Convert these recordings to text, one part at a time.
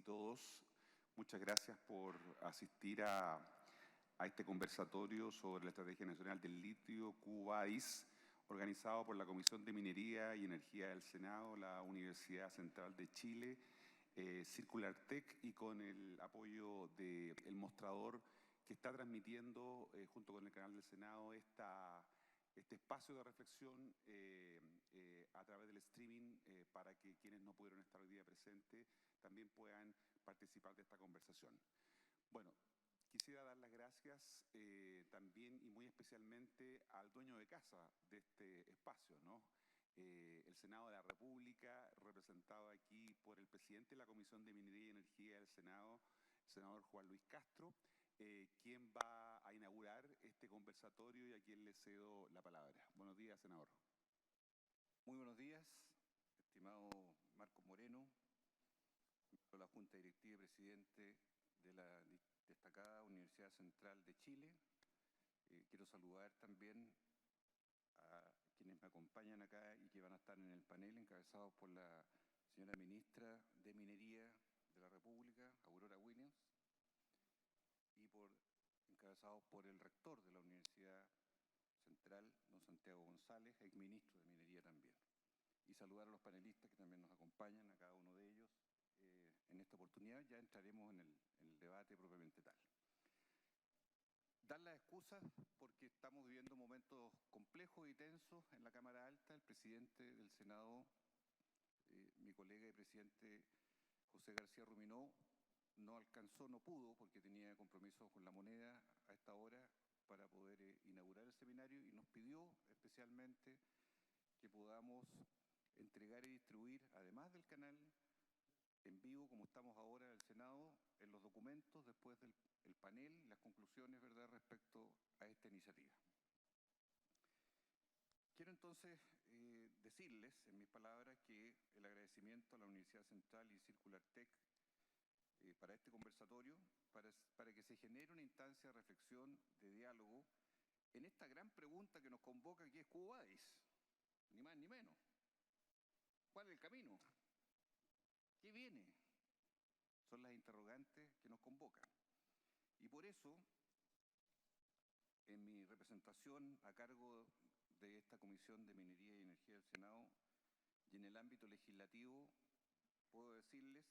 todos. Muchas gracias por asistir a este conversatorio sobre la Estrategia Nacional del Litio, QAIS, organizado por la Comisión de Minería y Energía del Senado, la Universidad Central de Chile, Circular Tech, y con el apoyo del Mostrador, que está transmitiendo junto con el canal del Senado este espacio de reflexión a través del streaming para que quienes no pudieron estar hoy día presentes también puedan participar de esta conversación. Bueno, quisiera dar las gracias también y muy especialmente al dueño de casa de este espacio, ¿no? El Senado de la República, representado aquí por el presidente de la Comisión de Minería y Energía del Senado, el senador Juan Luis Castro, quien va a inaugurar este conversatorio y a quien le cedo la palabra. Buenos días, senador. Muy buenos días, estimado Marco Moreno, miembro de la Junta Directiva y presidente de la destacada Universidad Central de Chile. Quiero saludar también a quienes me acompañan acá y que van a estar en el panel, encabezados por la señora ministra de Minería de la República, Aurora Williams, y encabezados por el rector de la Universidad Central, don Santiago González, exministro de Minería también. Y saludar a los panelistas que también nos acompañan, a cada uno de ellos. En esta oportunidad ya entraremos en el debate propiamente tal. Dar las excusas porque estamos viviendo momentos complejos y tensos en la Cámara Alta. El presidente del Senado, mi colega y presidente José García Ruminó, no alcanzó, no pudo, porque tenía compromisos con la moneda a esta hora para poder inaugurar el seminario, y nos pidió especialmente que podamos entregar y distribuir, además del canal en vivo, como estamos ahora en el Senado, en los documentos después del panel, las conclusiones, ¿verdad?, respecto a esta iniciativa. Quiero entonces decirles, en mis palabras, que el agradecimiento a la Universidad Central y Circular Tech para este conversatorio, para que se genere una instancia de reflexión, de diálogo, en esta gran pregunta que nos convoca, que es QAIS, ni más ni menos. ¿Cuál es el camino? ¿Qué viene? Son las interrogantes que nos convocan. Y por eso, en mi representación a cargo de esta Comisión de Minería y Energía del Senado, y en el ámbito legislativo, puedo decirles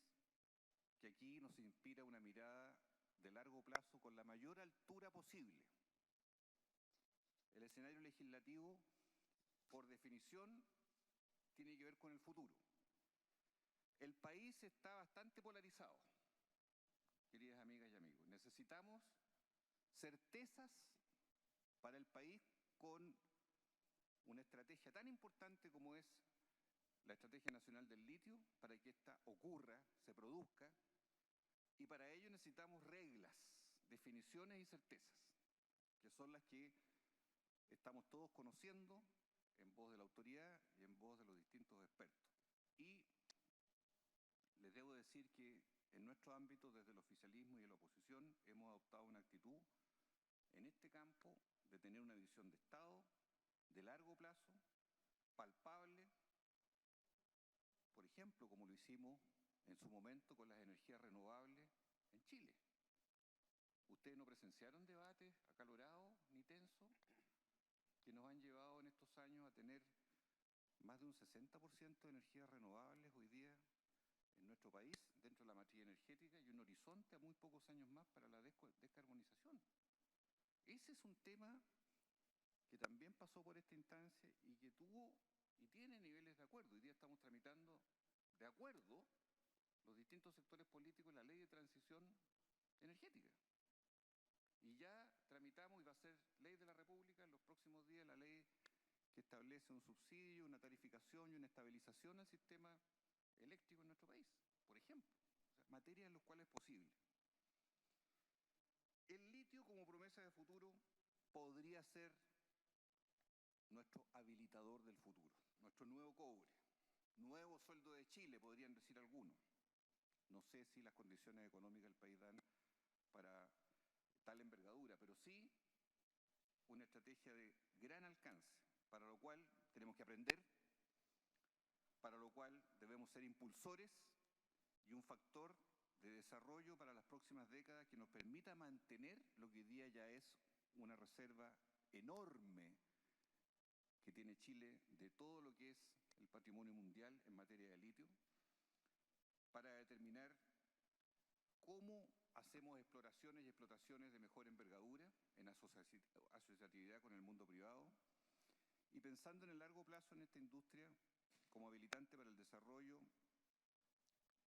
que aquí nos inspira una mirada de largo plazo con la mayor altura posible. El escenario legislativo, por definición, tiene que ver con el futuro. El país está bastante polarizado, queridas amigas y amigos. Necesitamos certezas para el país con una estrategia tan importante como es la Estrategia Nacional del Litio, para que ésta ocurra, se produzca, y para ello necesitamos reglas, definiciones y certezas, que son las que estamos todos conociendo en voz de la autoridad y en voz de los distintos expertos. Y les debo decir que en nuestro ámbito, desde el oficialismo y la oposición, hemos adoptado una actitud en este campo de tener una visión de Estado, de largo plazo, palpable, por ejemplo, como lo hicimos en su momento con las energías renovables en Chile. Ustedes no presenciaron debates acalorados ni tensos que nos han llevado en estos años a tener más de un 60% de energías renovables hoy día en nuestro país, dentro de la matriz energética, y un horizonte a muy pocos años más para la descarbonización. Ese es un tema que también pasó por esta instancia y que tuvo y tiene niveles de acuerdo. Hoy día estamos tramitando de acuerdo los distintos sectores políticos la ley de transición energética. Y ya tramitamos, y va a ser ley de la República en los próximos días, la ley que establece un subsidio, una tarificación y una estabilización al sistema eléctrico en nuestro país, por ejemplo. O sea, materias en las cuales es posible. El litio, como promesa de futuro, podría ser nuestro habilitador del futuro, nuestro nuevo cobre, nuevo sueldo de Chile, podrían decir algunos. No sé si las condiciones económicas del país dan para tal envergadura, pero sí una estrategia de gran alcance, para lo cual tenemos que aprender, para lo cual debemos ser impulsores y un factor de desarrollo para las próximas décadas que nos permita mantener lo que hoy día ya es una reserva enorme que tiene Chile de todo lo que es el patrimonio mundial en materia de litio, para determinar cómo hacemos exploraciones y explotaciones de mejor envergadura en asociatividad con el mundo privado, y pensando en el largo plazo en esta industria como habilitante para el desarrollo,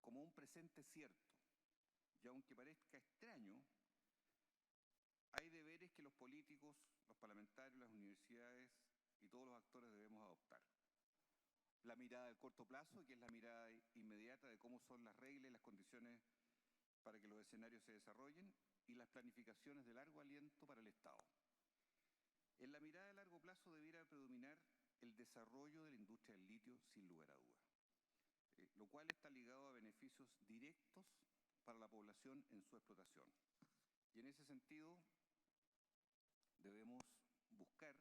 como un presente cierto. Y aunque parezca extraño, hay deberes que los políticos, los parlamentarios, las universidades y todos los actores debemos adoptar. La mirada del corto plazo, que es la mirada inmediata de cómo son las reglas y las condiciones para que los escenarios se desarrollen, y las planificaciones de largo aliento para el Estado. En la mirada de largo plazo debiera predominar el desarrollo de la industria del litio, sin lugar a dudas, lo cual está ligado a beneficios directos para la población en su explotación. Y en ese sentido debemos buscar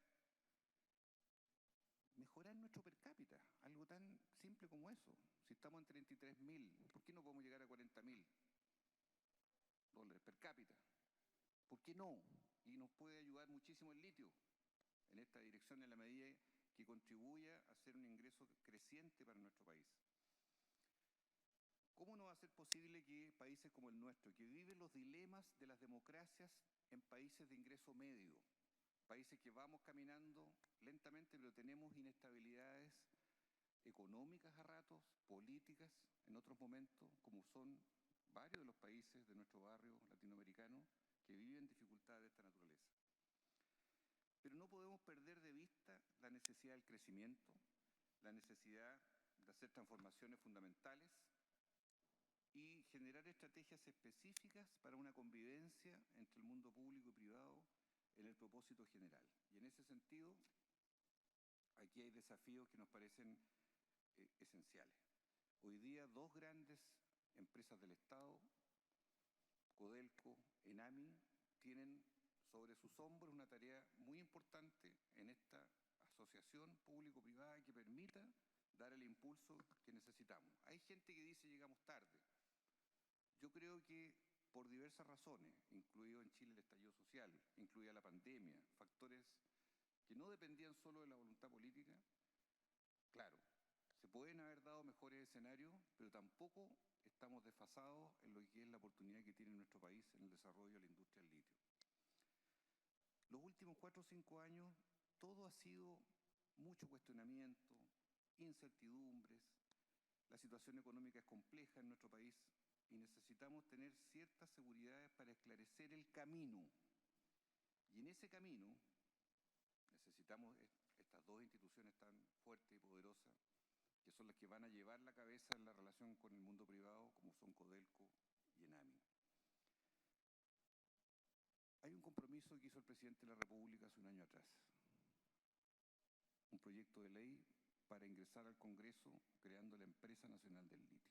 mejorar nuestro per cápita, algo tan simple como eso. Si estamos en 33.000, ¿por qué no podemos llegar a 40.000 dólares per cápita? ¿Por qué no? Y nos puede ayudar muchísimo el litio en esta dirección, en la medida que contribuya a ser un ingreso creciente para nuestro país. ¿Cómo no va a ser posible que países como el nuestro, que viven los dilemas de las democracias en países de ingreso medio, países que vamos caminando lentamente, pero tenemos inestabilidades económicas a ratos, políticas en otros momentos, como son varios de los países de nuestro barrio latinoamericano que viven dificultades de esta naturaleza? Pero no podemos perder de vista la necesidad del crecimiento, la necesidad de hacer transformaciones fundamentales y generar estrategias específicas para una convivencia entre el mundo público y privado en el propósito general. Y en ese sentido, aquí hay desafíos que nos parecen esenciales. Hoy día, dos grandes empresas del Estado, Codelco, Enami, tienen sobre sus hombros una tarea muy importante en esta asociación público-privada que permita dar el impulso que necesitamos. Hay gente que dice llegamos tarde. Yo creo que por diversas razones, incluido en Chile el estallido social, incluida la pandemia, factores que no dependían solo de la voluntad política, claro, se pueden haber dado mejores escenarios, pero tampoco estamos desfasados en lo que es la oportunidad que tiene nuestro país en el desarrollo de la industria del litio. Los últimos 4 o 5 años, todo ha sido mucho cuestionamiento, incertidumbres, la situación económica es compleja en nuestro país y necesitamos tener ciertas seguridades para esclarecer el camino. Y en ese camino necesitamos estas dos instituciones tan fuertes y poderosas, que son las que van a llevar la cabeza en la relación con el mundo privado, como son Codelco y Enami. Hay un compromiso que hizo el presidente de la República hace un año atrás, un proyecto de ley para ingresar al Congreso creando la Empresa Nacional del Litio.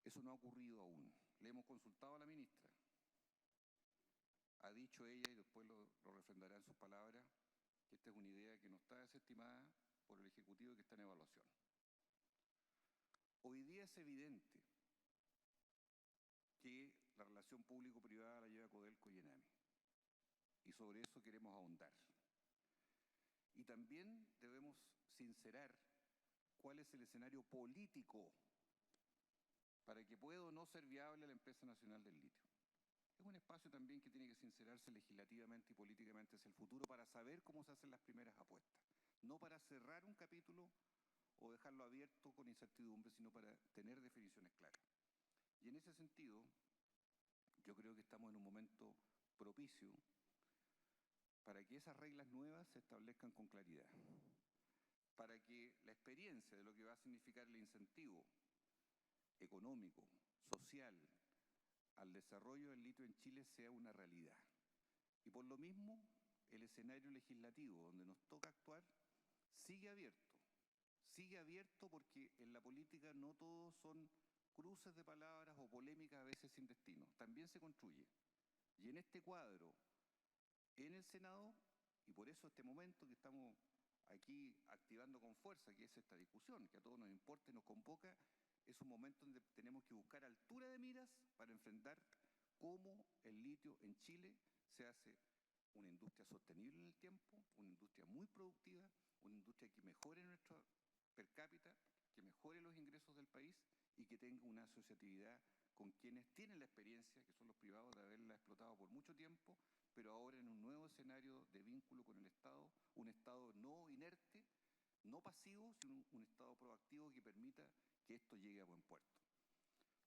Eso no ha ocurrido aún. Le hemos consultado a la ministra. Ha dicho ella, y después lo refrendará en sus palabras, que esta es una idea que no está desestimada por el Ejecutivo y que está en evaluación. Hoy día es evidente que la relación público-privada la lleva Codelco y Enami. Y sobre eso queremos ahondar. Y también debemos sincerar cuál es el escenario político para que pueda o no ser viable la Empresa Nacional del Litio. Es un espacio también que tiene que sincerarse legislativamente y políticamente hacia el futuro para saber cómo se hacen las primeras apuestas. No para cerrar un capítulo o dejarlo abierto con incertidumbre, sino para tener definiciones claras. Y en ese sentido, yo creo que estamos en un momento propicio para que esas reglas nuevas se establezcan con claridad, para que la experiencia de lo que va a significar el incentivo económico, social, al desarrollo del litio en Chile sea una realidad. Y por lo mismo, el escenario legislativo donde nos toca actuar sigue abierto porque en la política no todos son cruces de palabras o polémicas a veces sin destino, también se construye. Y en este cuadro, en el Senado, y por eso este momento que estamos aquí activando con fuerza, que es esta discusión, que a todos nos importa y nos convoca, es un momento donde tenemos que buscar altura de miras para enfrentar cómo el litio en Chile se hace una industria sostenible en el tiempo, una industria muy productiva, una industria que mejore nuestro per cápita, que mejore los ingresos del país y que tenga una asociatividad con quienes tienen la experiencia, que son los privados, de haberla explotado por mucho tiempo, pero ahora en un nuevo escenario de vínculo con el Estado, un Estado no inerte, no pasivo, sino un Estado proactivo que permita que esto llegue a buen puerto.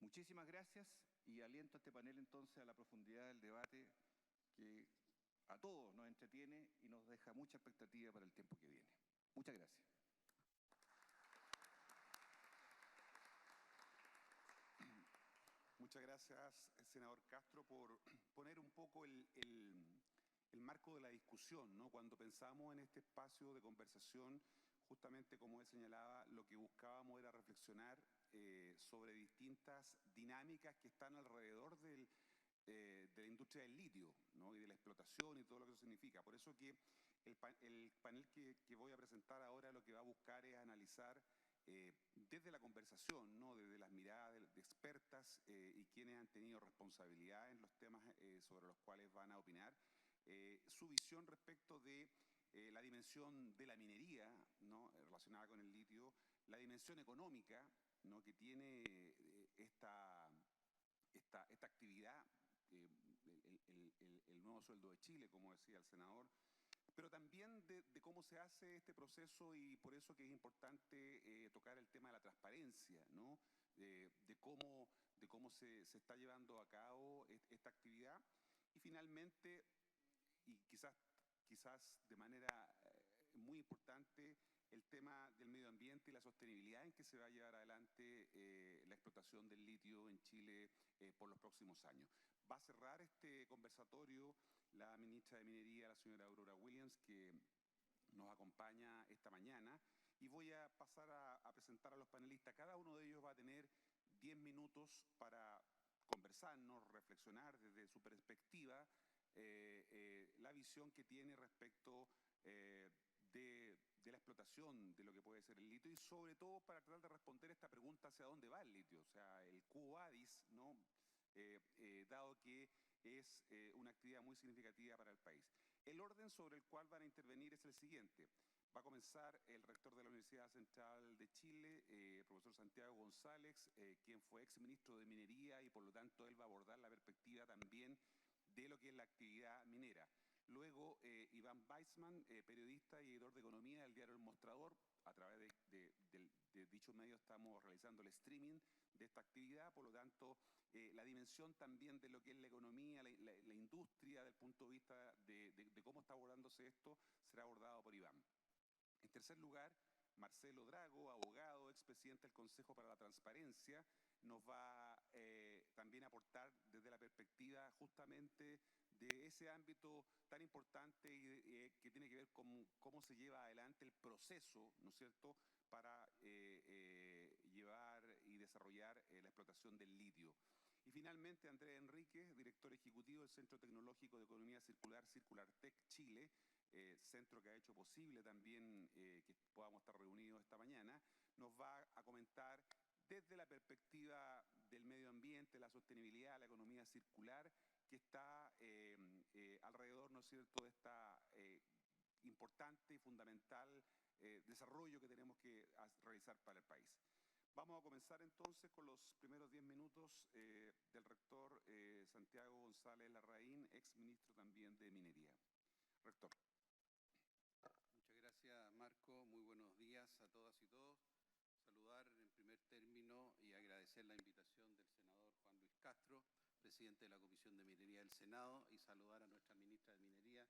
Muchísimas gracias y aliento a este panel entonces a la profundidad del debate que a todos nos entretiene y nos deja mucha expectativa para el tiempo que viene. Muchas gracias. Muchas gracias, senador Castro, por poner un poco el marco de la discusión, ¿no? Cuando pensamos en este espacio de conversación, justamente como él señalaba, lo que buscábamos era reflexionar sobre distintas dinámicas que están alrededor de la industria del litio, ¿no? Y de la explotación y todo lo que eso significa. Por eso que el panel que voy a presentar ahora lo que va a buscar es analizar desde la conversación, ¿no? Desde las miradas de expertas y quienes han tenido responsabilidad en los temas sobre los cuales van a opinar, su visión respecto de la dimensión de la minería, ¿no? Relacionada con el litio, la dimensión económica, ¿no? Que tiene esta actividad, el nuevo sueldo de Chile, como decía el senador, pero también de cómo se hace este proceso y por eso que es importante tocar el tema de la transparencia, ¿no? De cómo se está llevando a cabo esta actividad y finalmente, y quizás de manera muy importante, el tema del medio ambiente y la sostenibilidad en que se va a llevar adelante la explotación del litio en Chile por los próximos años. Va a cerrar este conversatorio la ministra de Minería, la señora Aurora Williams, que nos acompaña esta mañana, y voy a pasar a presentar a los panelistas. Cada uno de ellos va a tener 10 minutos para conversarnos, reflexionar desde su perspectiva la visión que tiene respecto de la explotación de lo que puede ser el litio y sobre todo para tratar de responder esta pregunta hacia dónde va el litio, o sea, el Q-Vadis, ¿no? Dado que es una actividad muy significativa para el país. El orden sobre el cual van a intervenir es el siguiente. Va a comenzar el rector de la Universidad Central de Chile, profesor Santiago González, quien fue exministro de Minería y por lo tanto él va a abordar la perspectiva también de lo que es la actividad minera. Luego, Iván Weissman, periodista y editor de economía del diario El Mostrador. A través de dicho medio estamos realizando el streaming de esta actividad, por lo tanto, la dimensión también de lo que es la economía, la industria, desde el punto de vista de cómo está abordándose esto, será abordado por Iván. En tercer lugar, Marcelo Drago, abogado, expresidente del Consejo para la Transparencia, nos va también a aportar desde la perspectiva justamente de ese ámbito tan importante y que tiene que ver con cómo se lleva adelante el proceso, ¿no es cierto?, para llevar y desarrollar la explotación del litio. Y finalmente, Andrés Enríquez, director ejecutivo del Centro Tecnológico de Economía Circular, CircularTech Chile, centro que ha hecho posible también que podamos estar reunidos esta mañana, nos va a comentar desde la perspectiva del medio ambiente, la sostenibilidad, la economía circular, que está alrededor, ¿no es cierto?, de esta importante y fundamental desarrollo que tenemos que realizar para el país. Vamos a comenzar entonces con los primeros 10 minutos del rector Santiago González Larraín, ex ministro también de Minería. Rector. Muchas gracias, Marco. Muy buenos días a todas y todos. Saludar en primer término y agradecer la invitación del senador Juan Luis Castro, presidente de la Comisión de Minería del Senado, y saludar a nuestra ministra de Minería,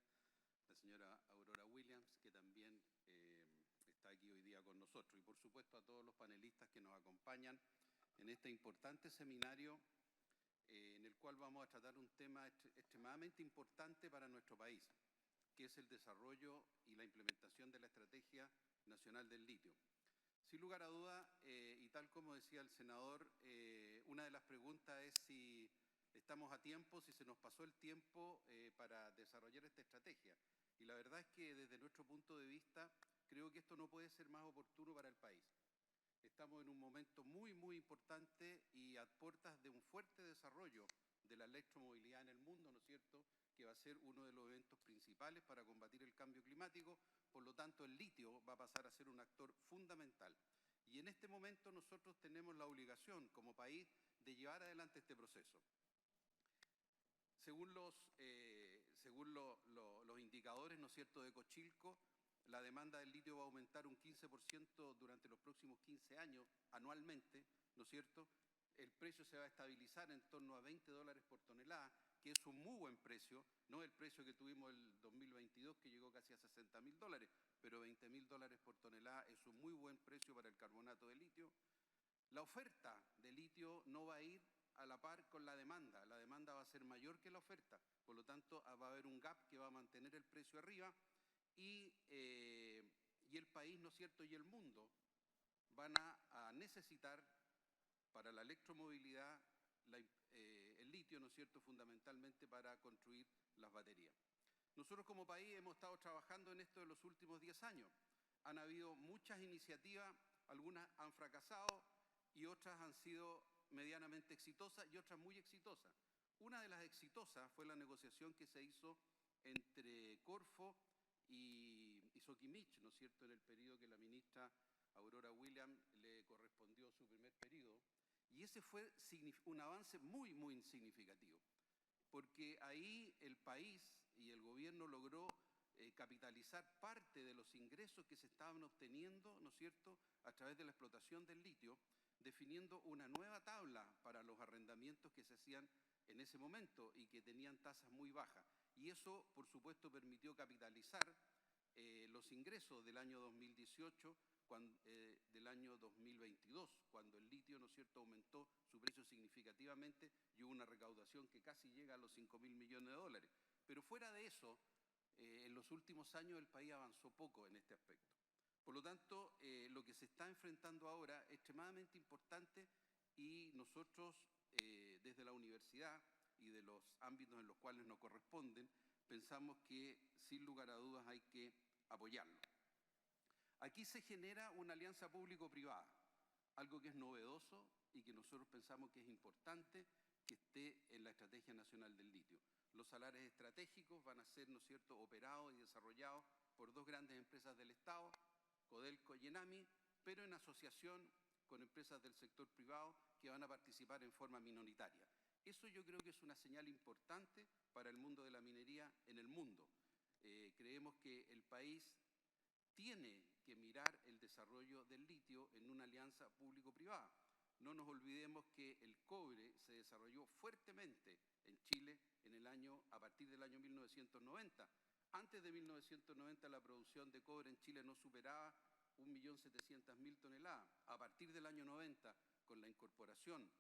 la señora Aurora Williams, que también está aquí hoy día con nosotros. Y por supuesto a todos los panelistas que nos acompañan en este importante seminario en el cual vamos a tratar un tema extremadamente importante para nuestro país, que es el desarrollo y la implementación de la Estrategia Nacional del Litio. Sin lugar a duda, y tal como decía el senador, una de las preguntas es si estamos a tiempo, si se nos pasó el tiempo para desarrollar esta estrategia. Y la verdad es que desde nuestro punto de vista, creo que esto no puede ser más oportuno para el país. estamos en un momento muy, muy importante y a puertas de un fuerte desarrollo de la electromovilidad en el mundo, ¿no es cierto?, que va a ser uno de los eventos principales para combatir el cambio climático. Por lo tanto, el litio va a pasar a ser un actor fundamental. Y en este momento nosotros tenemos la obligación como país de llevar adelante este proceso. Según los indicadores, ¿no es cierto?, de Cochilco, la demanda del litio va a aumentar un 15% durante los próximos 15 años anualmente, ¿no es cierto? El precio se va a estabilizar en torno a $20 por tonelada, que es un muy buen precio, no el precio que tuvimos el 2022, que llegó casi a $60.000, pero $20.000 por tonelada es un muy buen precio para el carbonato de litio. La oferta de litio no va a ir a la par con la demanda va a ser mayor que la oferta, por lo tanto va a haber un gap que va a mantener el precio arriba y el país, ¿no es cierto?, y el mundo van a necesitar para la electromovilidad el litio, ¿no es cierto?, fundamentalmente para construir las baterías. Nosotros como país hemos estado trabajando en esto en los últimos 10 años. Han habido muchas iniciativas, algunas han fracasado y otras han sido medianamente exitosas y otras muy exitosas. Una de las exitosas fue la negociación que se hizo entre Corfo y Soquimich, ¿no es cierto?, en el periodo que la ministra Aurora Williams le correspondió su primer periodo. Y ese fue un avance muy, muy significativo, porque ahí el país y el gobierno logró capitalizar parte de los ingresos que se estaban obteniendo, ¿no es cierto?, a través de la explotación del litio, definiendo una nueva tabla para los arrendamientos que se hacían en ese momento y que tenían tasas muy bajas. Y eso, por supuesto, permitió capitalizar los ingresos del año 2018, del año 2022, cuando el litio, ¿no es cierto?, aumentó su precio significativamente y hubo una recaudación que casi llega a los $5.000 millones. Pero fuera de eso, en los últimos años el país avanzó poco en este aspecto. Por lo tanto, lo que se está enfrentando ahora es extremadamente importante y nosotros, desde la universidad y de los ámbitos en los cuales nos corresponden, pensamos que sin lugar a dudas hay que apoyarlo. Aquí se genera una alianza público-privada, algo que es novedoso y que nosotros pensamos que es importante que esté en la Estrategia Nacional del Litio. Los salares estratégicos van a ser, ¿no es cierto?, operados y desarrollados por dos grandes empresas del Estado, Codelco y Enami, pero en asociación con empresas del sector privado que van a participar en forma minoritaria. Eso yo creo que es una señal importante para el mundo de la minería en el mundo. Creemos que el país tiene que mirar el desarrollo del litio en una alianza público-privada. No nos olvidemos que el cobre se desarrolló fuertemente en Chile a partir del año 1990. Antes de 1990 la producción de cobre en Chile no superaba 1.700.000 toneladas. A partir del año 90, con la incorporación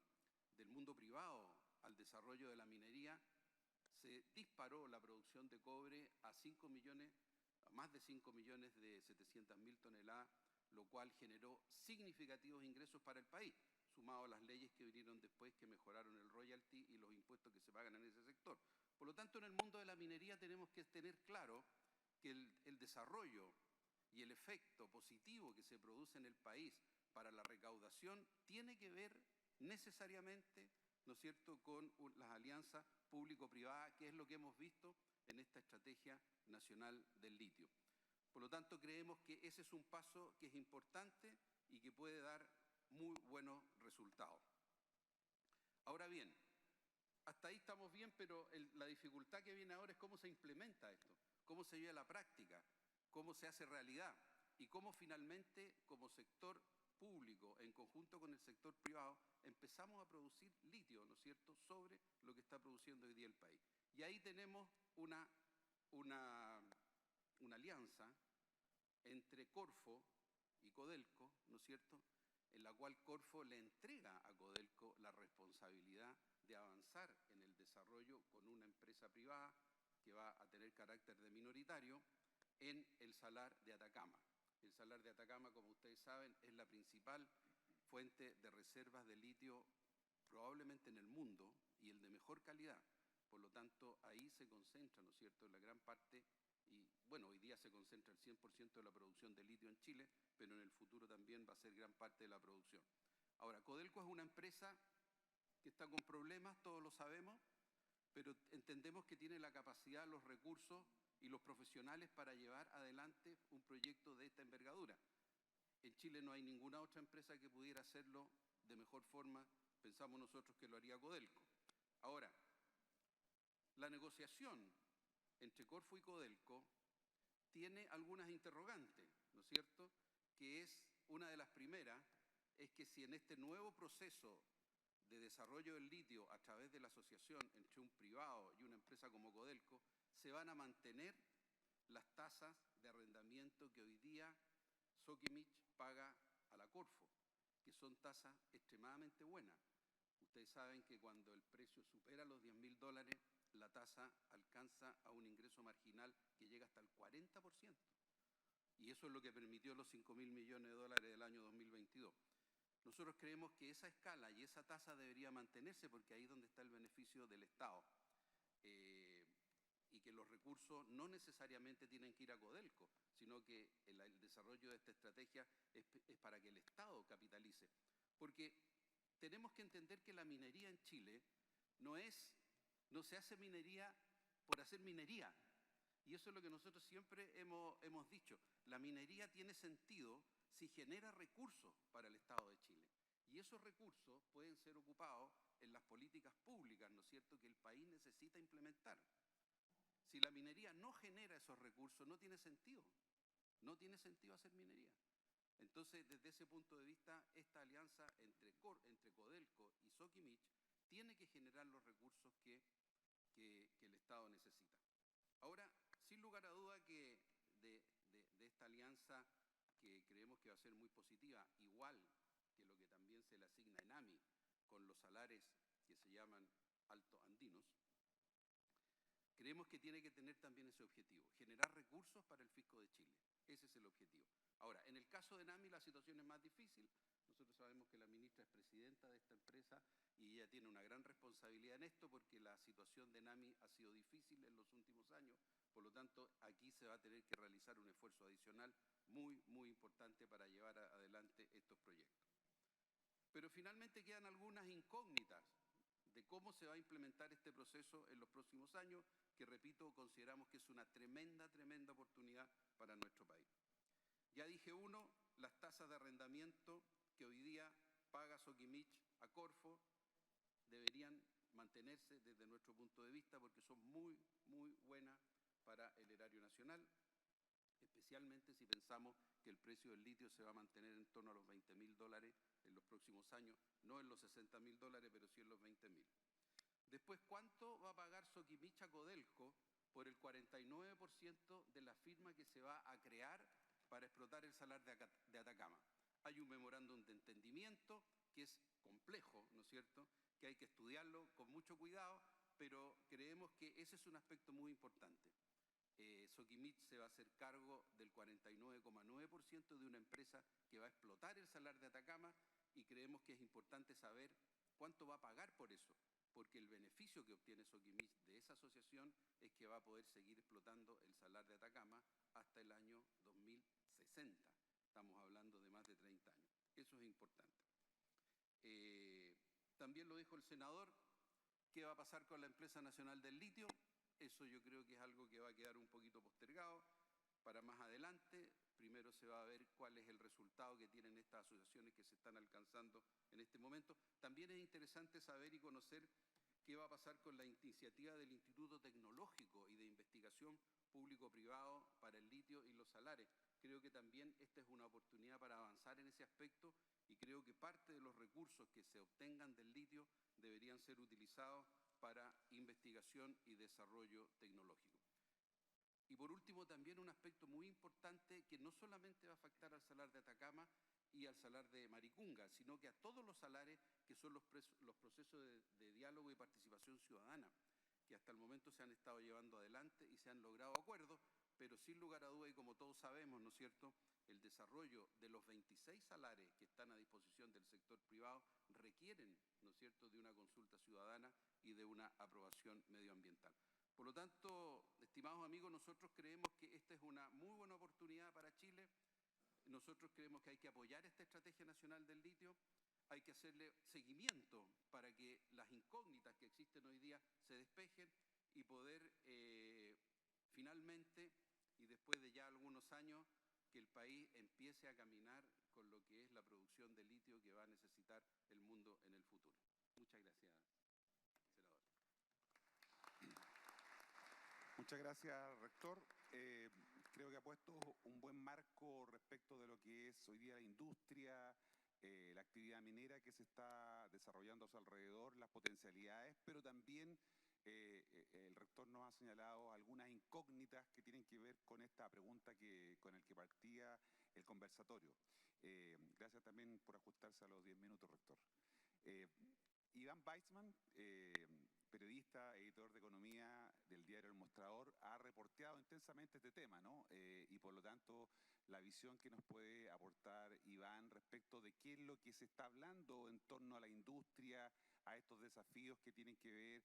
del mundo privado al desarrollo de la minería, se disparó la producción de cobre a más de 5.700.000 toneladas, lo cual generó significativos ingresos para el país, sumado a las leyes que vinieron después que mejoraron el royalty y los impuestos que se pagan en ese sector. Por lo tanto, en el mundo de la minería tenemos que tener claro que el desarrollo y el efecto positivo que se produce en el país para la recaudación tiene que ver necesariamente, ¿no es cierto?, con las alianzas público-privadas, que es lo que hemos visto en esta Estrategia Nacional del Litio. Por lo tanto, creemos que ese es un paso que es importante y que puede dar muy buenos resultados. Ahora bien, hasta ahí estamos bien, pero la dificultad que viene ahora es cómo se implementa esto, cómo se lleva a la práctica, cómo se hace realidad y cómo finalmente, como sector público, en conjunto con el sector privado, empezamos a producir litio, ¿no es cierto?, sobre lo que está produciendo hoy día el país. Y ahí tenemos una alianza entre Corfo y Codelco, ¿no es cierto?, en la cual Corfo le entrega a Codelco la responsabilidad de avanzar en el desarrollo con una empresa privada que va a tener carácter de minoritario en el Salar de Atacama. El Salar de Atacama, como ustedes saben, es la principal fuente de reservas de litio probablemente en el mundo y el de mejor calidad. Por lo tanto, ahí se concentra, ¿no es cierto?, la gran parte y bueno, hoy día se concentra el 100% de la producción de litio en Chile, pero en el futuro también va a ser gran parte de la producción. Ahora, Codelco es una empresa que está con problemas, todos lo sabemos, pero entendemos que tiene la capacidad, los recursos y los profesionales para llevar adelante un proyecto de esta envergadura. En Chile no hay ninguna otra empresa que pudiera hacerlo de mejor forma, pensamos nosotros que lo haría Codelco. Ahora, la negociación entre Corfo y Codelco tiene algunas interrogantes, ¿no es cierto? Que es una de las primeras, es que si en este nuevo proceso de desarrollo del litio a través de la asociación entre un privado y una empresa como Codelco, se van a mantener las tasas de arrendamiento que hoy día Sokimich paga a la Corfo, que son tasas extremadamente buenas. Ustedes saben que cuando el precio supera los $10.000, la tasa alcanza a un ingreso marginal que llega hasta el 40%. Y eso es lo que permitió los $5.000 millones del año 2022. Nosotros creemos que esa escala y esa tasa debería mantenerse porque ahí es donde está el beneficio del Estado. Y que los recursos no necesariamente tienen que ir a Codelco, sino que el desarrollo de esta estrategia es para que el Estado capitalice. Porque tenemos que entender que la minería en Chile no se hace minería por hacer minería. Y eso es lo que nosotros siempre hemos dicho. La minería tiene sentido si genera recursos para el Estado de Chile. Y esos recursos pueden ser ocupados en las políticas públicas, ¿no es cierto?, que el país necesita implementar. Si la minería no genera esos recursos, no tiene sentido. No tiene sentido hacer minería. Entonces, desde ese punto de vista, esta alianza entre Codelco y Sokimich tiene que generar los recursos que el Estado necesita. Ahora, sin lugar a duda que de esta alianza que creemos que va a ser muy positiva, igual que lo que también se le asigna a ENAMI con los salares que se llaman alto andinos, creemos que tiene que tener también ese objetivo, generar recursos para el fisco de Chile. Ese es el objetivo. Ahora, en el caso de ENAMI la situación es más difícil. Nosotros sabemos que la ministra es presidenta de esta empresa y ella tiene una gran responsabilidad en esto porque la situación de ENAMI ha sido difícil en los últimos años. Por lo tanto, aquí se va a tener que realizar un esfuerzo adicional muy, muy importante para llevar adelante estos proyectos. Pero finalmente quedan algunas incógnitas de cómo se va a implementar este proceso en los próximos años, que repito, consideramos que es una tremenda, tremenda oportunidad para nuestro país. Ya dije uno, las tasas de arrendamiento que hoy día paga Sokimich a Corfo deberían mantenerse desde nuestro punto de vista porque son muy, muy buenas para el erario nacional, especialmente si pensamos que el precio del litio se va a mantener en torno a los $20.000 en los próximos años, no en los $60.000, pero sí en los $20.000. Después, ¿cuánto va a pagar Sokimich a Codelco por el 49% de la firma que se va a crear para explotar el salar de Atacama? Hay un memorándum de entendimiento que es complejo, ¿no es cierto?, que hay que estudiarlo con mucho cuidado, pero creemos que ese es un aspecto muy importante. Sokimich se va a hacer cargo del 49,9% de una empresa que va a explotar el salar de Atacama y creemos que es importante saber cuánto va a pagar por eso, porque el beneficio que obtiene Sokimich de esa asociación es que va a poder seguir explotando el salar de Atacama hasta el año 2060. Estamos hablando de más de 30 años. Eso es importante. También lo dijo el senador, ¿qué va a pasar con la Empresa Nacional del Litio? Eso yo creo que es algo que va a quedar un poquito postergado para más adelante. Primero se va a ver cuál es el resultado que tienen estas asociaciones que se están alcanzando en este momento. También es interesante saber y conocer qué va a pasar con la iniciativa del Instituto Tecnológico y de Investigación Público-Privado para el litio y los salares. Creo que también esta es una oportunidad para avanzar en ese aspecto y creo que parte de los recursos que se obtengan del litio deberían ser utilizados para investigación y desarrollo tecnológico. Y por último, también un aspecto muy importante que no solamente va a afectar al salar de Atacama y al salar de Maricunga, sino que a todos los salares que son los procesos de diálogo y participación ciudadana, que hasta el momento se han estado llevando adelante y se han logrado acuerdos, pero sin lugar a duda, y como todos sabemos, ¿no es cierto?, el desarrollo de los 26 salares que están a disposición del sector privado requieren, ¿no es cierto?, de una consulta ciudadana y de una aprobación medioambiental. Por lo tanto, estimados amigos, nosotros creemos que esta es una muy buena oportunidad para Chile. Nosotros creemos que hay que apoyar esta Estrategia Nacional del Litio, hay que hacerle seguimiento para que las incógnitas que existen hoy día se despejen y poder finalmente, y después de ya algunos años, que el país empiece a caminar con lo que es la producción de litio que va a necesitar el mundo en el futuro. Muchas gracias, senador. Muchas gracias, rector. Creo que ha puesto un buen marco respecto de lo que es hoy día la industria, la actividad minera que se está desarrollando a su alrededor, las potencialidades, pero también el rector nos ha señalado algunas incógnitas que tienen que ver con esta pregunta con el que partía el conversatorio. Gracias también por ajustarse a los 10 minutos, rector. Iván Weissman, periodista, editor de economía del diario El Mostrador, ha reporteado intensamente este tema, ¿no? Y por lo tanto, la visión que nos puede aportar Iván respecto de qué es lo que se está hablando en torno a la industria, a estos desafíos que tienen que ver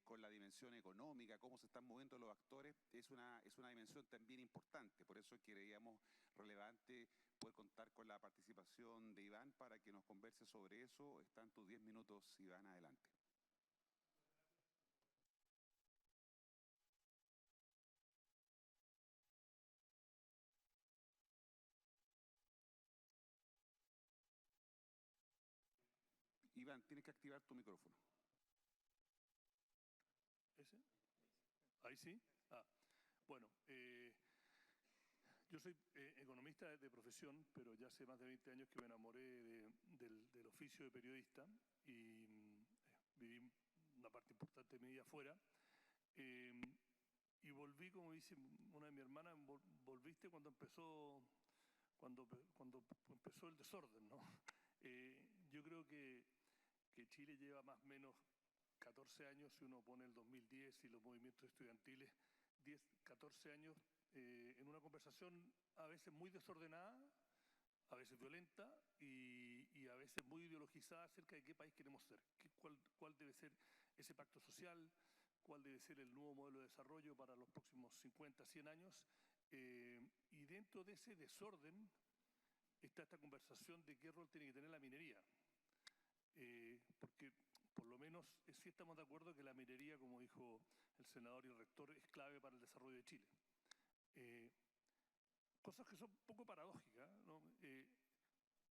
con la dimensión económica, cómo se están moviendo los actores, es una dimensión también importante. Por eso creíamos relevante poder contar con la participación de Iván para que nos converse sobre eso. Están tus 10 minutos, Iván, adelante. Iván, tienes que activar tu micrófono. ¿Ese? ¿Ahí sí? Bueno, yo soy economista de profesión, pero ya hace más de 20 años que me enamoré del oficio de periodista y viví una parte importante de mi vida afuera. Y volví, como dice una de mis hermanas, volviste cuando empezó el desorden, ¿no? Yo creo que Chile lleva más o menos 14 años, si uno pone el 2010 y los movimientos estudiantiles, 14 años en una conversación a veces muy desordenada, a veces violenta y a veces muy ideologizada acerca de qué país queremos ser, cuál debe ser ese pacto social, cuál debe ser el nuevo modelo de desarrollo para los próximos 50, 100 años. Y dentro de ese desorden está esta conversación de qué rol tiene que tener la minería. Porque por lo menos sí estamos de acuerdo que la minería, como dijo el senador y el rector, es clave para el desarrollo de Chile. Cosas que son un poco paradójicas, ¿no?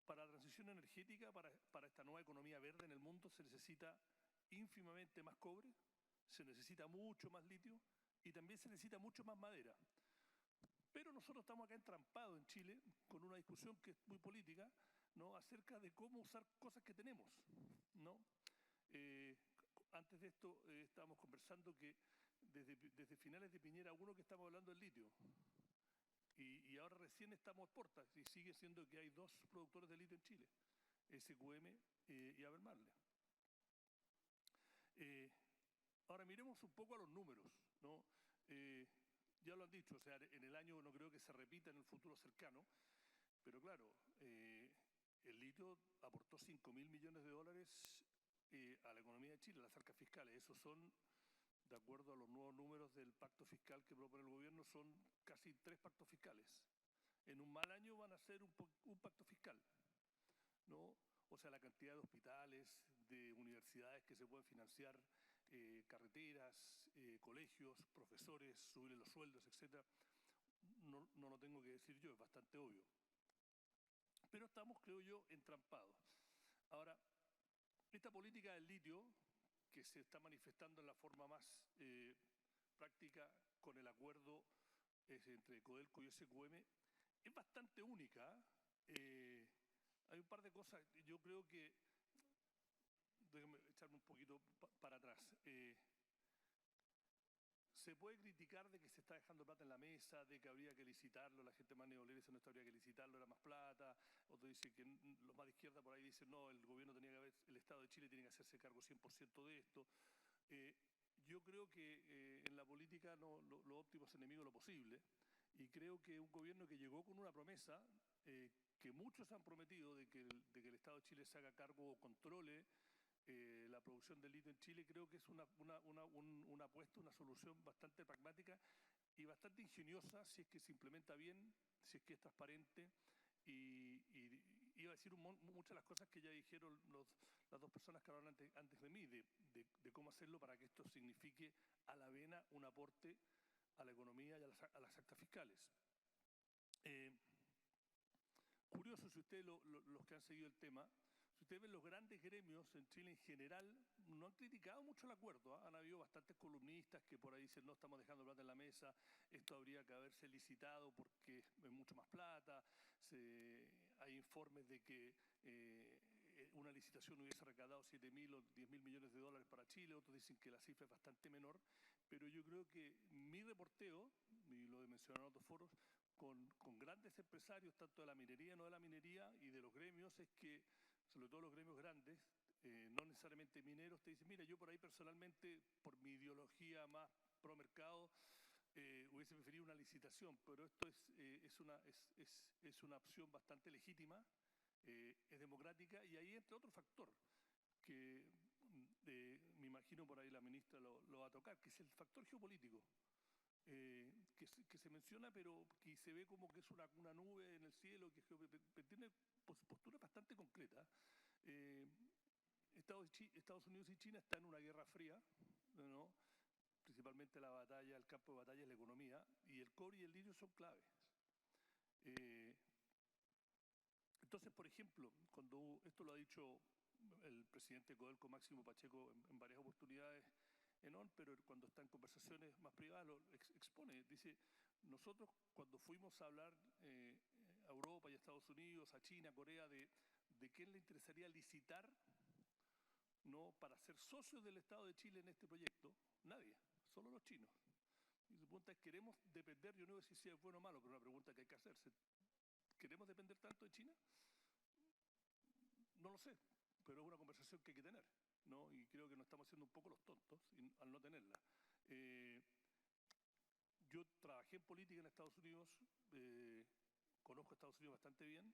Para la transición energética, para esta nueva economía verde en el mundo, se necesita ínfimamente más cobre, se necesita mucho más litio y también se necesita mucho más madera. Pero nosotros estamos acá entrampados en Chile con una discusión que es muy política, ¿no? Acerca de cómo usar cosas que tenemos, ¿no? Antes de esto estábamos conversando que desde finales de Piñera 1 que estamos hablando del litio. Y ahora recién estamos a puertas y sigue siendo que hay dos productores de litio en Chile, SQM y Albemarle. Ahora miremos un poco a los números, ¿no? Ya lo han dicho, o sea, en el año no creo que se repita en el futuro cercano, pero claro, el litio aportó 5.000 millones de dólares a la economía de Chile, las arcas fiscales. Esos son, de acuerdo a los nuevos números del pacto fiscal que propone el gobierno, son casi 3 pactos fiscales. En un mal año van a ser un pacto fiscal, ¿no? O sea, la cantidad de hospitales, de universidades que se pueden financiar, carreteras, colegios, profesores, subirle los sueldos, etc. No lo tengo que decir yo, es bastante obvio. Pero estamos, creo yo, entrampados. Ahora, esta política del litio, que se está manifestando en la forma más práctica con el acuerdo entre Codelco y SQM, es bastante única. Hay un par de cosas, yo creo que, déjame echarme un poquito para atrás. Se puede criticar de que se está dejando plata en la mesa, de que habría que licitarlo, la gente más neoliberal dice no, esto habría que licitarlo, era más plata, otros dicen que los más de izquierda por ahí dicen no, el gobierno tenía que haber, el Estado de Chile tiene que hacerse cargo 100% de esto. Yo creo que en la política lo óptimo es enemigo de lo posible, y creo que un gobierno que llegó con una promesa que muchos han prometido de que el Estado de Chile se haga cargo o controle la producción de litio en Chile, creo que es una apuesta, una solución bastante pragmática y bastante ingeniosa si es que se implementa bien, si es que es transparente y iba a decir muchas de las cosas que ya dijeron las dos personas que hablaron antes de mí, de cómo hacerlo para que esto signifique a la vena un aporte a la economía y a las actas fiscales. Curioso, si ustedes, los que han seguido el tema, si ustedes ven los grandes gremios en Chile en general, no han criticado mucho el acuerdo, ¿eh? Han habido bastantes columnistas que por ahí dicen, no, estamos dejando plata en la mesa, esto habría que haberse licitado porque es mucho más plata, hay informes de que una licitación hubiese recaudado 7.000 o 10.000 millones de dólares para Chile, otros dicen que la cifra es bastante menor, pero yo creo que mi reporteo, y lo he mencionado en otros foros, con grandes empresarios, tanto de la minería, no de la minería, y de los gremios, es que, sobre todo los gremios grandes, no necesariamente mineros, te dicen, mira, yo por ahí personalmente, por mi ideología más pro mercado, hubiese preferido una licitación, pero esto es una opción bastante legítima, es democrática, y ahí entra otro factor que me imagino por ahí la ministra lo va a tocar, que es el factor geopolítico. Que se menciona, pero que se ve como que es una nube en el cielo, que tiene posturas bastante concretas. Estados Unidos y China están en una guerra fría, ¿no? Principalmente la batalla, el campo de batalla es la economía, y el cobre y el litio son claves. Entonces, por ejemplo, cuando esto lo ha dicho el presidente Codelco, Máximo Pacheco, en varias oportunidades en ON, pero cuando está en conversaciones más privadas lo expone. Dice, nosotros cuando fuimos a hablar a Europa y a Estados Unidos, a China, a Corea, de quién le interesaría licitar, ¿no?, para ser socios del Estado de Chile en este proyecto, nadie, solo los chinos. Y su pregunta es, ¿queremos depender? Yo no sé si es bueno o malo, pero es una pregunta que hay que hacerse. ¿Queremos depender tanto de China? No lo sé, pero es una conversación que hay que tener, ¿no? Y creo que nos estamos haciendo un poco los tontos al no tenerla. Yo trabajé en política en Estados Unidos, conozco a Estados Unidos bastante bien.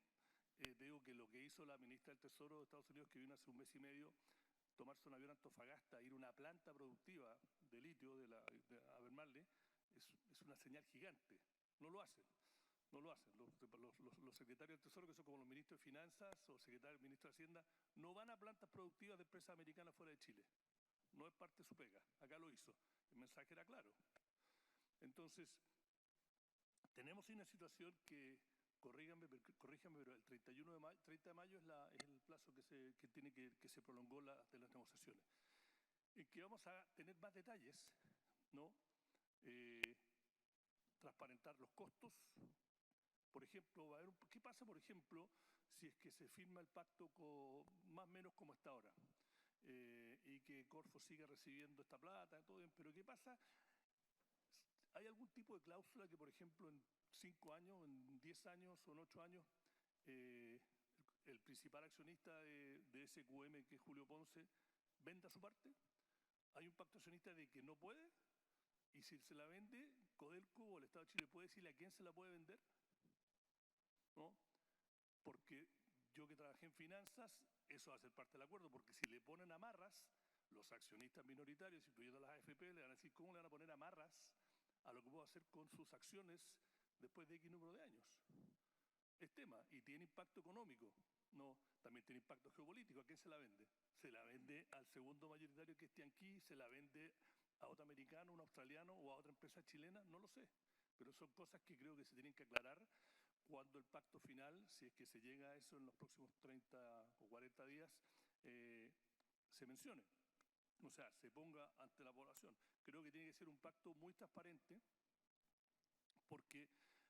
Te digo que lo que hizo la ministra del Tesoro de Estados Unidos, que vino hace un mes y medio, tomarse un avión a Antofagasta, ir a una planta productiva de litio a Bermarle, es una señal gigante. No lo hacen. No lo hacen. Los secretarios del Tesoro, que son como los ministros de Finanzas o ministros de Hacienda, no van a plantas productivas de empresas americanas fuera de Chile. No es parte de su pega. Acá lo hizo. El mensaje era claro. Entonces, tenemos una situación que, corríjanme, pero el 30 de mayo es el plazo que se prolongó de las negociaciones. En que vamos a tener más detalles, ¿no? Transparentar los costos. Por ejemplo, ¿qué pasa, por ejemplo, si es que se firma el pacto más o menos como está ahora? Y que Corfo siga recibiendo esta plata, todo bien, pero ¿qué pasa? ¿Hay algún tipo de cláusula que, por ejemplo, en 5 años, en 10 años o en 8 años, el principal accionista de SQM, que es Julio Ponce, venda su parte? ¿Hay un pacto accionista de que no puede? Y si se la vende, Codelco o el Estado de Chile puede decirle a quién se la puede vender, ¿no? Porque yo que trabajé en finanzas, eso va a ser parte del acuerdo, porque si le ponen amarras, los accionistas minoritarios, incluyendo las AFP, le van a decir cómo le van a poner amarras a lo que puedo hacer con sus acciones después de X número de años. Es tema, y tiene impacto económico, ¿no? También tiene impacto geopolítico. ¿A quién se la vende? ¿Se la vende al segundo mayoritario que esté aquí? ¿Se la vende a otro americano, un australiano o a otra empresa chilena? No lo sé, pero son cosas que creo que se tienen que aclarar cuando el pacto final, si es que se llega a eso en los próximos 30 o 40 días, se mencione. O sea, se ponga ante la población. Creo que tiene que ser un pacto muy transparente, porque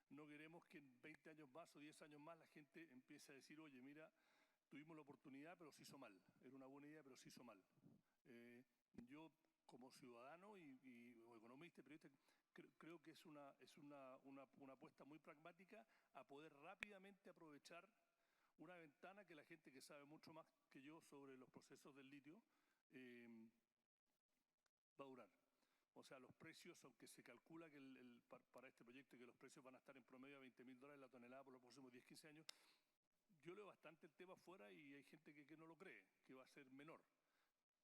no queremos que en 20 años más o 10 años más la gente empiece a decir, oye, mira, tuvimos la oportunidad, pero se hizo mal. Era una buena idea, pero se hizo mal. Yo, como ciudadano o economista y periodista, creo que es una apuesta muy pragmática a poder rápidamente aprovechar una ventana que la gente que sabe mucho más que yo sobre los procesos del litio va a durar. O sea, los precios, aunque se calcula que para este proyecto que los precios van a estar en promedio a $20.000 la tonelada por los próximos 10-15 años, yo leo bastante el tema afuera y hay gente que no lo cree, que va a ser menor.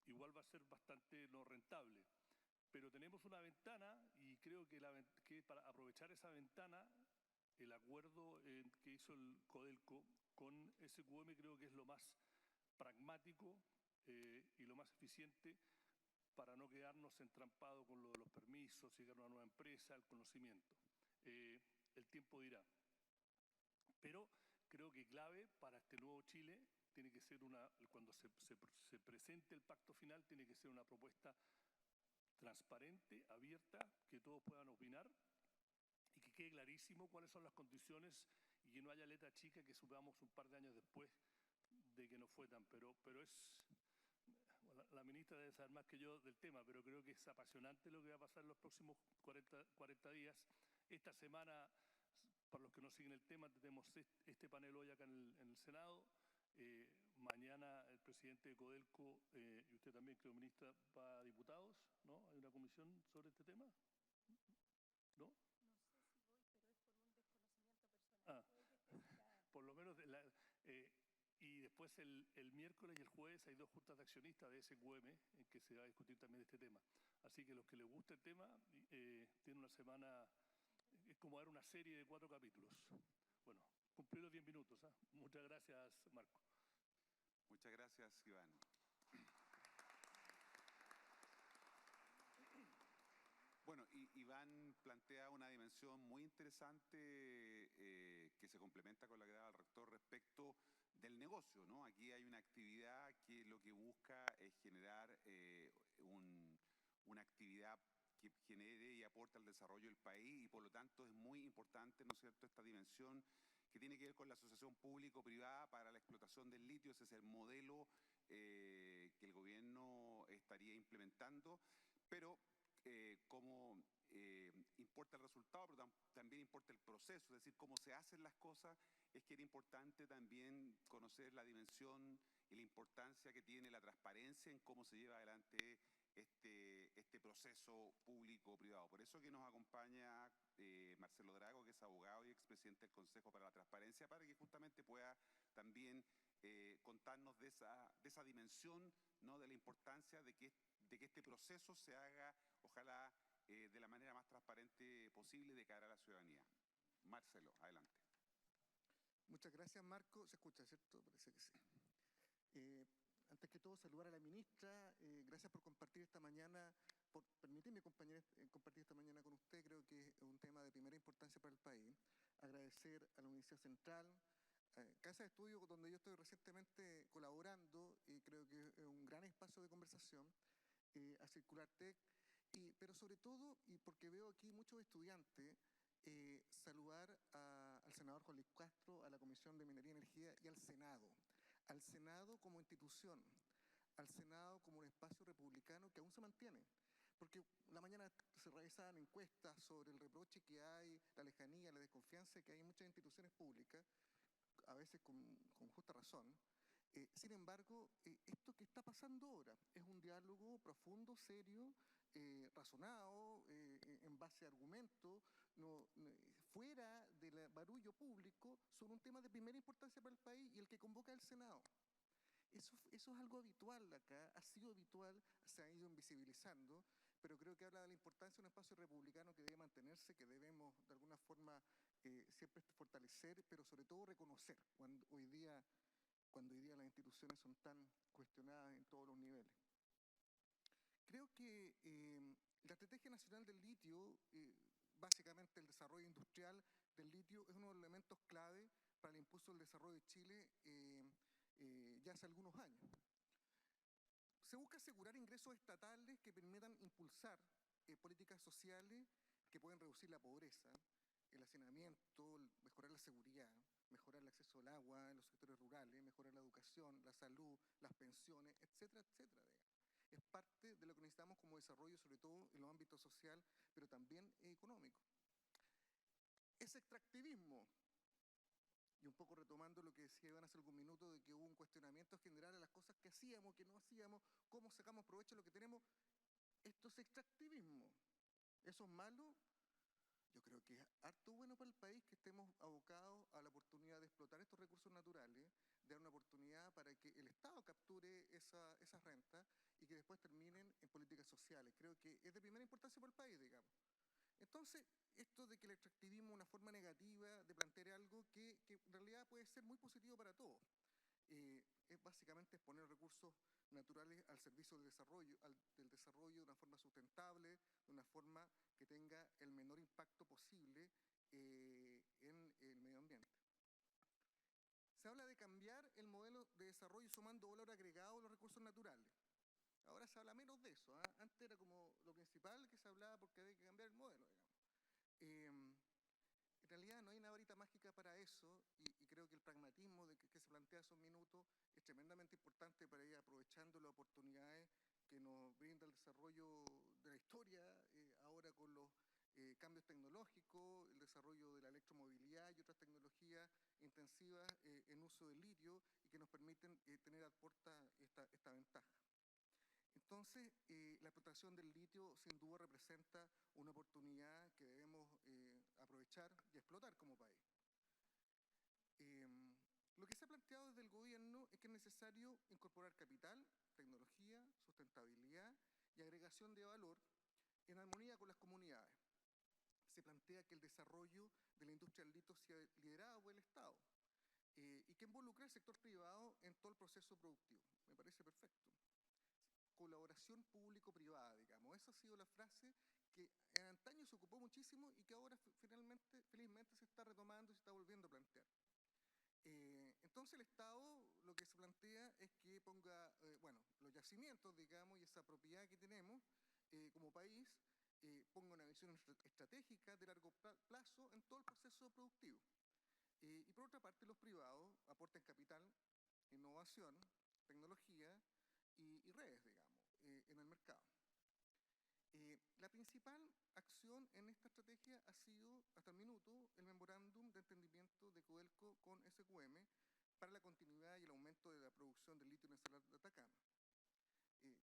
Igual igual va a ser bastante no rentable. Pero tenemos una ventana y creo que para aprovechar esa ventana, el acuerdo que hizo el Codelco con SQM creo que es lo más pragmático y lo más eficiente para no quedarnos entrampados con lo de los permisos, llegar a una nueva empresa, el conocimiento. El tiempo dirá. Pero creo que clave para este nuevo Chile tiene que ser cuando se presente el pacto final, tiene que ser una propuesta transparente, abierta, que todos puedan opinar y que quede clarísimo cuáles son las condiciones y que no haya letra chica que supamos un par de años después de que no fue tan. Pero es, la ministra debe saber más que yo del tema, pero creo que es apasionante lo que va a pasar en los próximos 40 días. Esta semana, para los que no siguen el tema, tenemos este panel hoy acá en el Senado. Mañana el presidente de Codelco, y usted también, creo, ministra, va a diputados, ¿no? ¿Hay una comisión sobre este tema? ¿No? No sé si voy, pero es por un desconocimiento personal. Ah, por lo menos, y después el miércoles y el jueves hay 2 juntas de accionistas de SQM en que se va a discutir también este tema. Así que los que les guste el tema, tienen una semana, es como ver una serie de 4 capítulos. Bueno, cumplí los 10 minutos. Muchas gracias, Marco. Muchas gracias, Iván. Bueno, Iván plantea una dimensión muy interesante que se complementa con la que daba el rector respecto del negocio, ¿no? Aquí hay una actividad que lo que busca es generar una actividad que genere y aporte al desarrollo del país y por lo tanto es muy importante, ¿no es cierto?, esta dimensión que tiene que ver con la asociación público-privada para la explotación del litio. Ese es el modelo que el gobierno estaría implementando, pero como importa el resultado, pero también importa el proceso, es decir, cómo se hacen las cosas, es que era importante también conocer la dimensión y la importancia que tiene la transparencia en cómo se lleva adelante este proceso público-privado. Por eso que nos acompaña Marcelo Drago, que es abogado y expresidente del Consejo para la Transparencia, para que justamente pueda también contarnos de esa dimensión, ¿no?, de la importancia de que este proceso se haga, ojalá, de la manera más transparente posible de cara a la ciudadanía. Marcelo, adelante. Muchas gracias, Marco. ¿Se escucha, cierto? Parece que sí. Antes que todo, saludar a la ministra. Gracias por compartir esta mañana, por permitirme compartir esta mañana con usted. Creo que es un tema de primera importancia para el país. Agradecer a la Universidad Central, casa de estudio donde yo estoy recientemente colaborando y creo que es un gran espacio de conversación, a Circulartec, pero sobre todo, y porque veo aquí muchos estudiantes, saludar al senador Juan Luis Castro, a la Comisión de Minería y Energía y al Senado como institución, al Senado como un espacio republicano que aún se mantiene. Porque la mañana se realizaban encuestas sobre el reproche que hay, la lejanía, la desconfianza que hay en muchas instituciones públicas, a veces con justa razón. Sin embargo, esto que está pasando ahora es un diálogo profundo, serio, razonado, en base a argumentos, fuera del barullo público, sobre un tema de primera importancia para el país y el que convoca el Senado. Eso es algo habitual acá, ha sido habitual, se ha ido invisibilizando, pero creo que habla de la importancia de un espacio republicano que debe mantenerse, que debemos de alguna forma siempre fortalecer, pero sobre todo reconocer cuando hoy día las instituciones son tan cuestionadas en todos los niveles. Creo que la Estrategia Nacional del Litio, básicamente el desarrollo industrial del litio, es uno de los elementos clave para el impulso del desarrollo de Chile ya hace algunos años. Se busca asegurar ingresos estatales que permitan impulsar políticas sociales que pueden reducir la pobreza, el hacinamiento, mejorar la seguridad, mejorar el acceso al agua en los sectores rurales, mejorar la educación, la salud, las pensiones, etcétera, etcétera. Es parte de lo que necesitamos como desarrollo, sobre todo en los ámbitos social, pero también económico. Ese extractivismo, y un poco retomando lo que decía Iván hace algún minuto, de que hubo un cuestionamiento general a las cosas que hacíamos, que no hacíamos, cómo sacamos provecho de lo que tenemos, esto es extractivismo. ¿Eso es malo? Yo creo que es harto bueno para el país que estemos abocados a la oportunidad de explotar estos recursos naturales, de dar una oportunidad para que el Estado capture esas rentas y que después sociales. Creo que es de primera importancia para el país, digamos. Entonces, esto de que el extractivismo es una forma negativa de plantear algo que en realidad puede ser muy positivo para todos. Es básicamente poner recursos naturales al servicio del desarrollo de una forma sustentable, de una forma que tenga el menor impacto posible en el medio ambiente. Se habla de cambiar el modelo de desarrollo sumando valor agregado a los recursos naturales. Ahora se habla menos de eso. Antes era como lo principal que se hablaba porque había que cambiar el modelo, digamos. En realidad no hay una varita mágica para eso y creo que el pragmatismo que se plantea hace un minuto es tremendamente importante para ir aprovechando las oportunidades que nos brinda el desarrollo de la historia, ahora con los cambios tecnológicos, el desarrollo de la electromovilidad y otras tecnologías intensivas en uso del litio y que nos permiten tener a puerta esta ventaja. Entonces, la explotación del litio sin duda representa una oportunidad que debemos aprovechar y explotar como país. Lo que se ha planteado desde el gobierno es que es necesario incorporar capital, tecnología, sustentabilidad y agregación de valor en armonía con las comunidades. Se plantea que el desarrollo de la industria del litio sea liderado por el Estado y que involucre al sector privado en todo el proceso productivo. Me parece perfecto. Colaboración público-privada, digamos. Esa ha sido la frase que en antaño se ocupó muchísimo y que ahora felizmente se está retomando y se está volviendo a plantear. Entonces el Estado lo que se plantea es que ponga, los yacimientos, digamos, y esa propiedad que tenemos como país, ponga una visión estratégica de largo plazo en todo el proceso productivo. Y por otra parte, los privados aporten capital, innovación, tecnología y redes, digamos, en el mercado. La principal acción en esta estrategia ha sido, hasta el minuto, el memorándum de entendimiento de Codelco con SQM para la continuidad y el aumento de la producción de litio en el Salar de Atacama.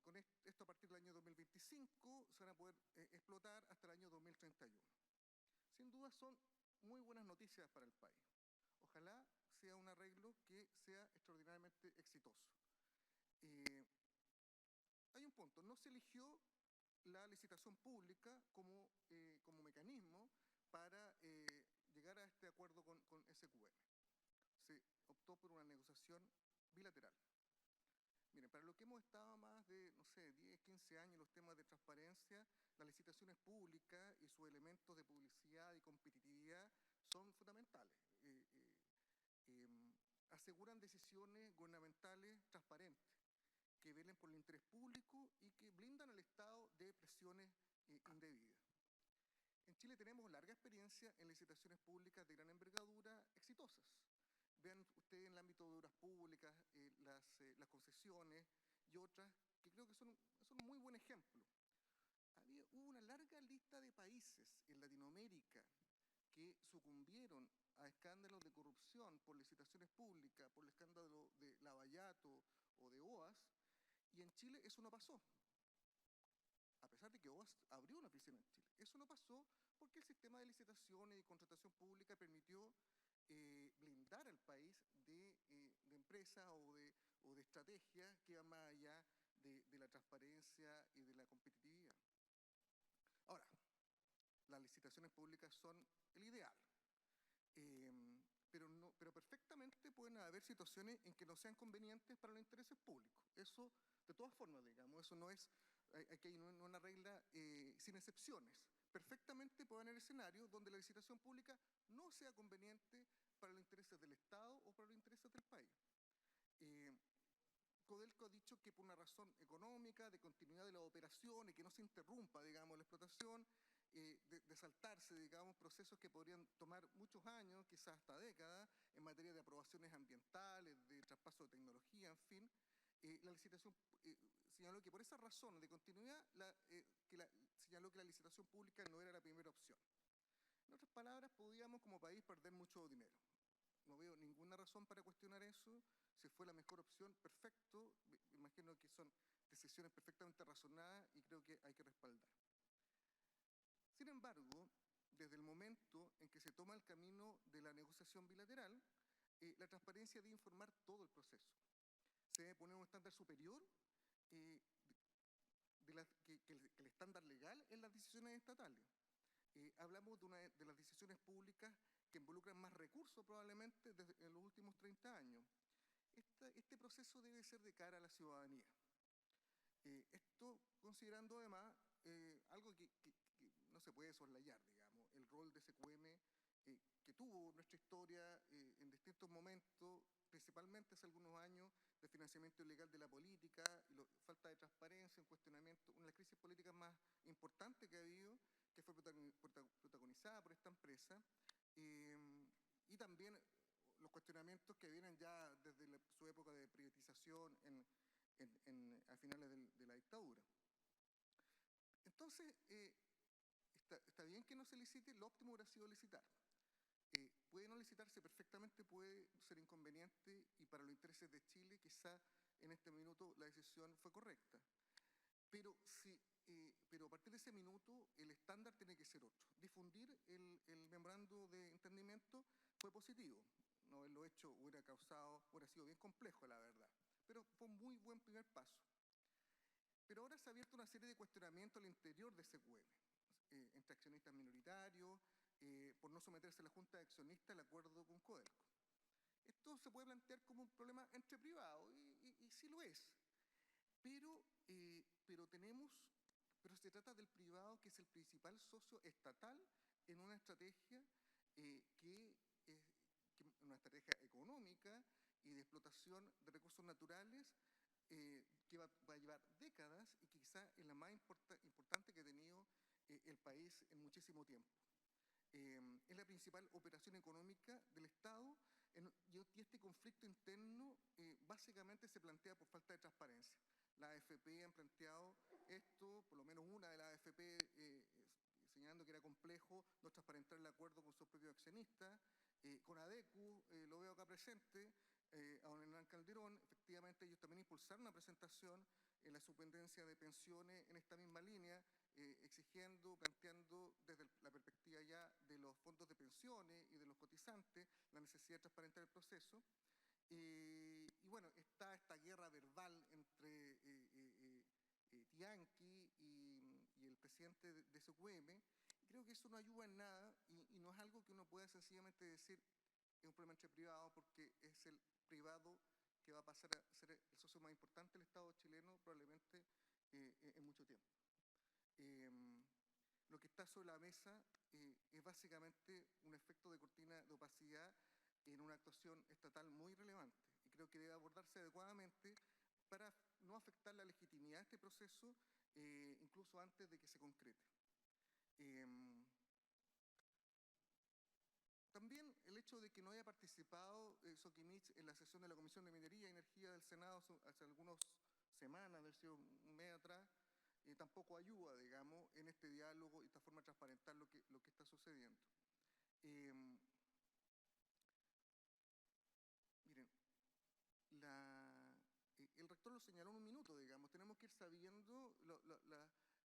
Con esto a partir del año 2025 se van a poder explotar hasta el año 2031. Sin duda son muy buenas noticias para el país. Ojalá sea un arreglo que sea extraordinariamente exitoso. Hay un punto, no se eligió la licitación pública como mecanismo para llegar a este acuerdo con SQM. Se optó por una negociación bilateral. Miren, para lo que hemos estado más de, 10, 15 años, los temas de transparencia, las licitaciones públicas y sus elementos de publicidad y competitividad son fundamentales. Aseguran decisiones gubernamentales transparentes, que velen por el interés público y que blindan al Estado de presiones indebidas. En Chile tenemos larga experiencia en licitaciones públicas de gran envergadura exitosas. Vean ustedes en el ámbito de obras públicas, las concesiones y otras, que creo que son un muy buen ejemplo. Hubo una larga lista de países en Latinoamérica que sucumbieron a escándalos de corrupción por licitaciones públicas, por el escándalo de Lavallato o de OAS, y en Chile eso no pasó. A pesar de que OAS abrió una oficina en Chile. Eso no pasó porque el sistema de licitaciones y contratación pública permitió blindar al país de empresas o de estrategias que van más allá de la transparencia y de la competitividad. Ahora, las licitaciones públicas son el ideal, pero perfectamente pueden haber situaciones en que no sean convenientes para los intereses públicos. Eso, de todas formas, digamos, eso no es, aquí hay una regla sin excepciones. Perfectamente puede haber escenarios donde la licitación pública no sea conveniente para los intereses del Estado o para los intereses del país. Codelco ha dicho que por una razón económica, de continuidad de las operaciones, que no se interrumpa, digamos, la explotación, de saltarse, digamos, procesos que podrían tomar muchos años, quizás hasta décadas, en materia de aprobaciones ambientales, de traspaso de tecnología, en fin, la licitación señaló que por esa razón de continuidad, señaló que la licitación pública no era la primera opción. En otras palabras, podíamos como país perder mucho dinero. No veo ninguna razón para cuestionar eso. Si fue la mejor opción, perfecto. Me imagino que son decisiones perfectamente razonadas y creo que hay que respaldar. Sin embargo, desde el momento en que se toma el camino de la negociación bilateral, la transparencia debe informar todo el proceso. Se debe poner un estándar superior que el estándar legal en las decisiones estatales. Hablamos de las decisiones públicas que involucran más recursos probablemente en los últimos 30 años. Este proceso debe ser de cara a la ciudadanía. Esto considerando además algo que no se puede soslayar, digamos, el rol de SQM que tuvo nuestra historia en distintos momentos, principalmente hace algunos años, de financiamiento ilegal de la política, y falta de transparencia, un cuestionamiento, una de las crisis políticas más importantes que ha habido, que fue protagonizada por esta empresa, y también los cuestionamientos que vienen ya desde su época de privatización a finales de la dictadura. Entonces, está bien que no se licite, lo óptimo hubiera sido licitar. Puede no licitarse, perfectamente puede ser inconveniente, y para los intereses de Chile quizá en este minuto la decisión fue correcta. Pero a partir de ese minuto el estándar tiene que ser otro. Difundir el memorando de entendimiento fue positivo. No haberlo hecho hubiera sido bien complejo, la verdad. Pero fue un muy buen primer paso. Pero ahora se ha abierto una serie de cuestionamientos al interior de SQM, entre accionistas minoritarios, por no someterse a la Junta de Accionistas al acuerdo con Codelco. Esto se puede plantear como un problema entre privados, y sí lo es. Pero se trata del privado, que es el principal socio estatal en una estrategia una estrategia económica y de explotación de recursos naturales que va a llevar décadas, y que quizá es la más importante que ha tenido el país en muchísimo tiempo. Es la principal operación económica del Estado, y este conflicto interno básicamente se plantea por falta de transparencia. La AFP han planteado esto, por lo menos una de las AFP, señalando que era complejo no transparentar el acuerdo con sus propios accionistas. Con ADECU, lo veo acá presente, a don Hernán Calderón, efectivamente ellos también impulsaron una presentación en la Superintendencia de Pensiones en esta misma línea, exigiendo, planteando desde la perspectiva ya de los fondos de pensiones y de los cotizantes la necesidad de transparentar el proceso. Y bueno, está esta guerra verbal entre Tianqi y el presidente de SQM. Creo que eso no ayuda en nada, y no es algo que uno pueda sencillamente decir es un problema entre privados, porque es el privado que va a pasar a ser el socio más importante del Estado chileno probablemente en mucho tiempo. Lo que está sobre la mesa es básicamente un efecto de cortina de opacidad en una actuación estatal muy relevante, y creo que debe abordarse adecuadamente para no afectar la legitimidad de este proceso, incluso antes de que se concrete. También el hecho de que no haya participado Sokimich en la sesión de la Comisión de Minería y Energía del Senado hace algunas semanas, debe ser un mes atrás, tampoco ayuda, digamos, en este diálogo y esta forma de transparentar lo que está sucediendo. Miren, el rector lo señaló en un minuto, digamos, tenemos que ir sabiendo los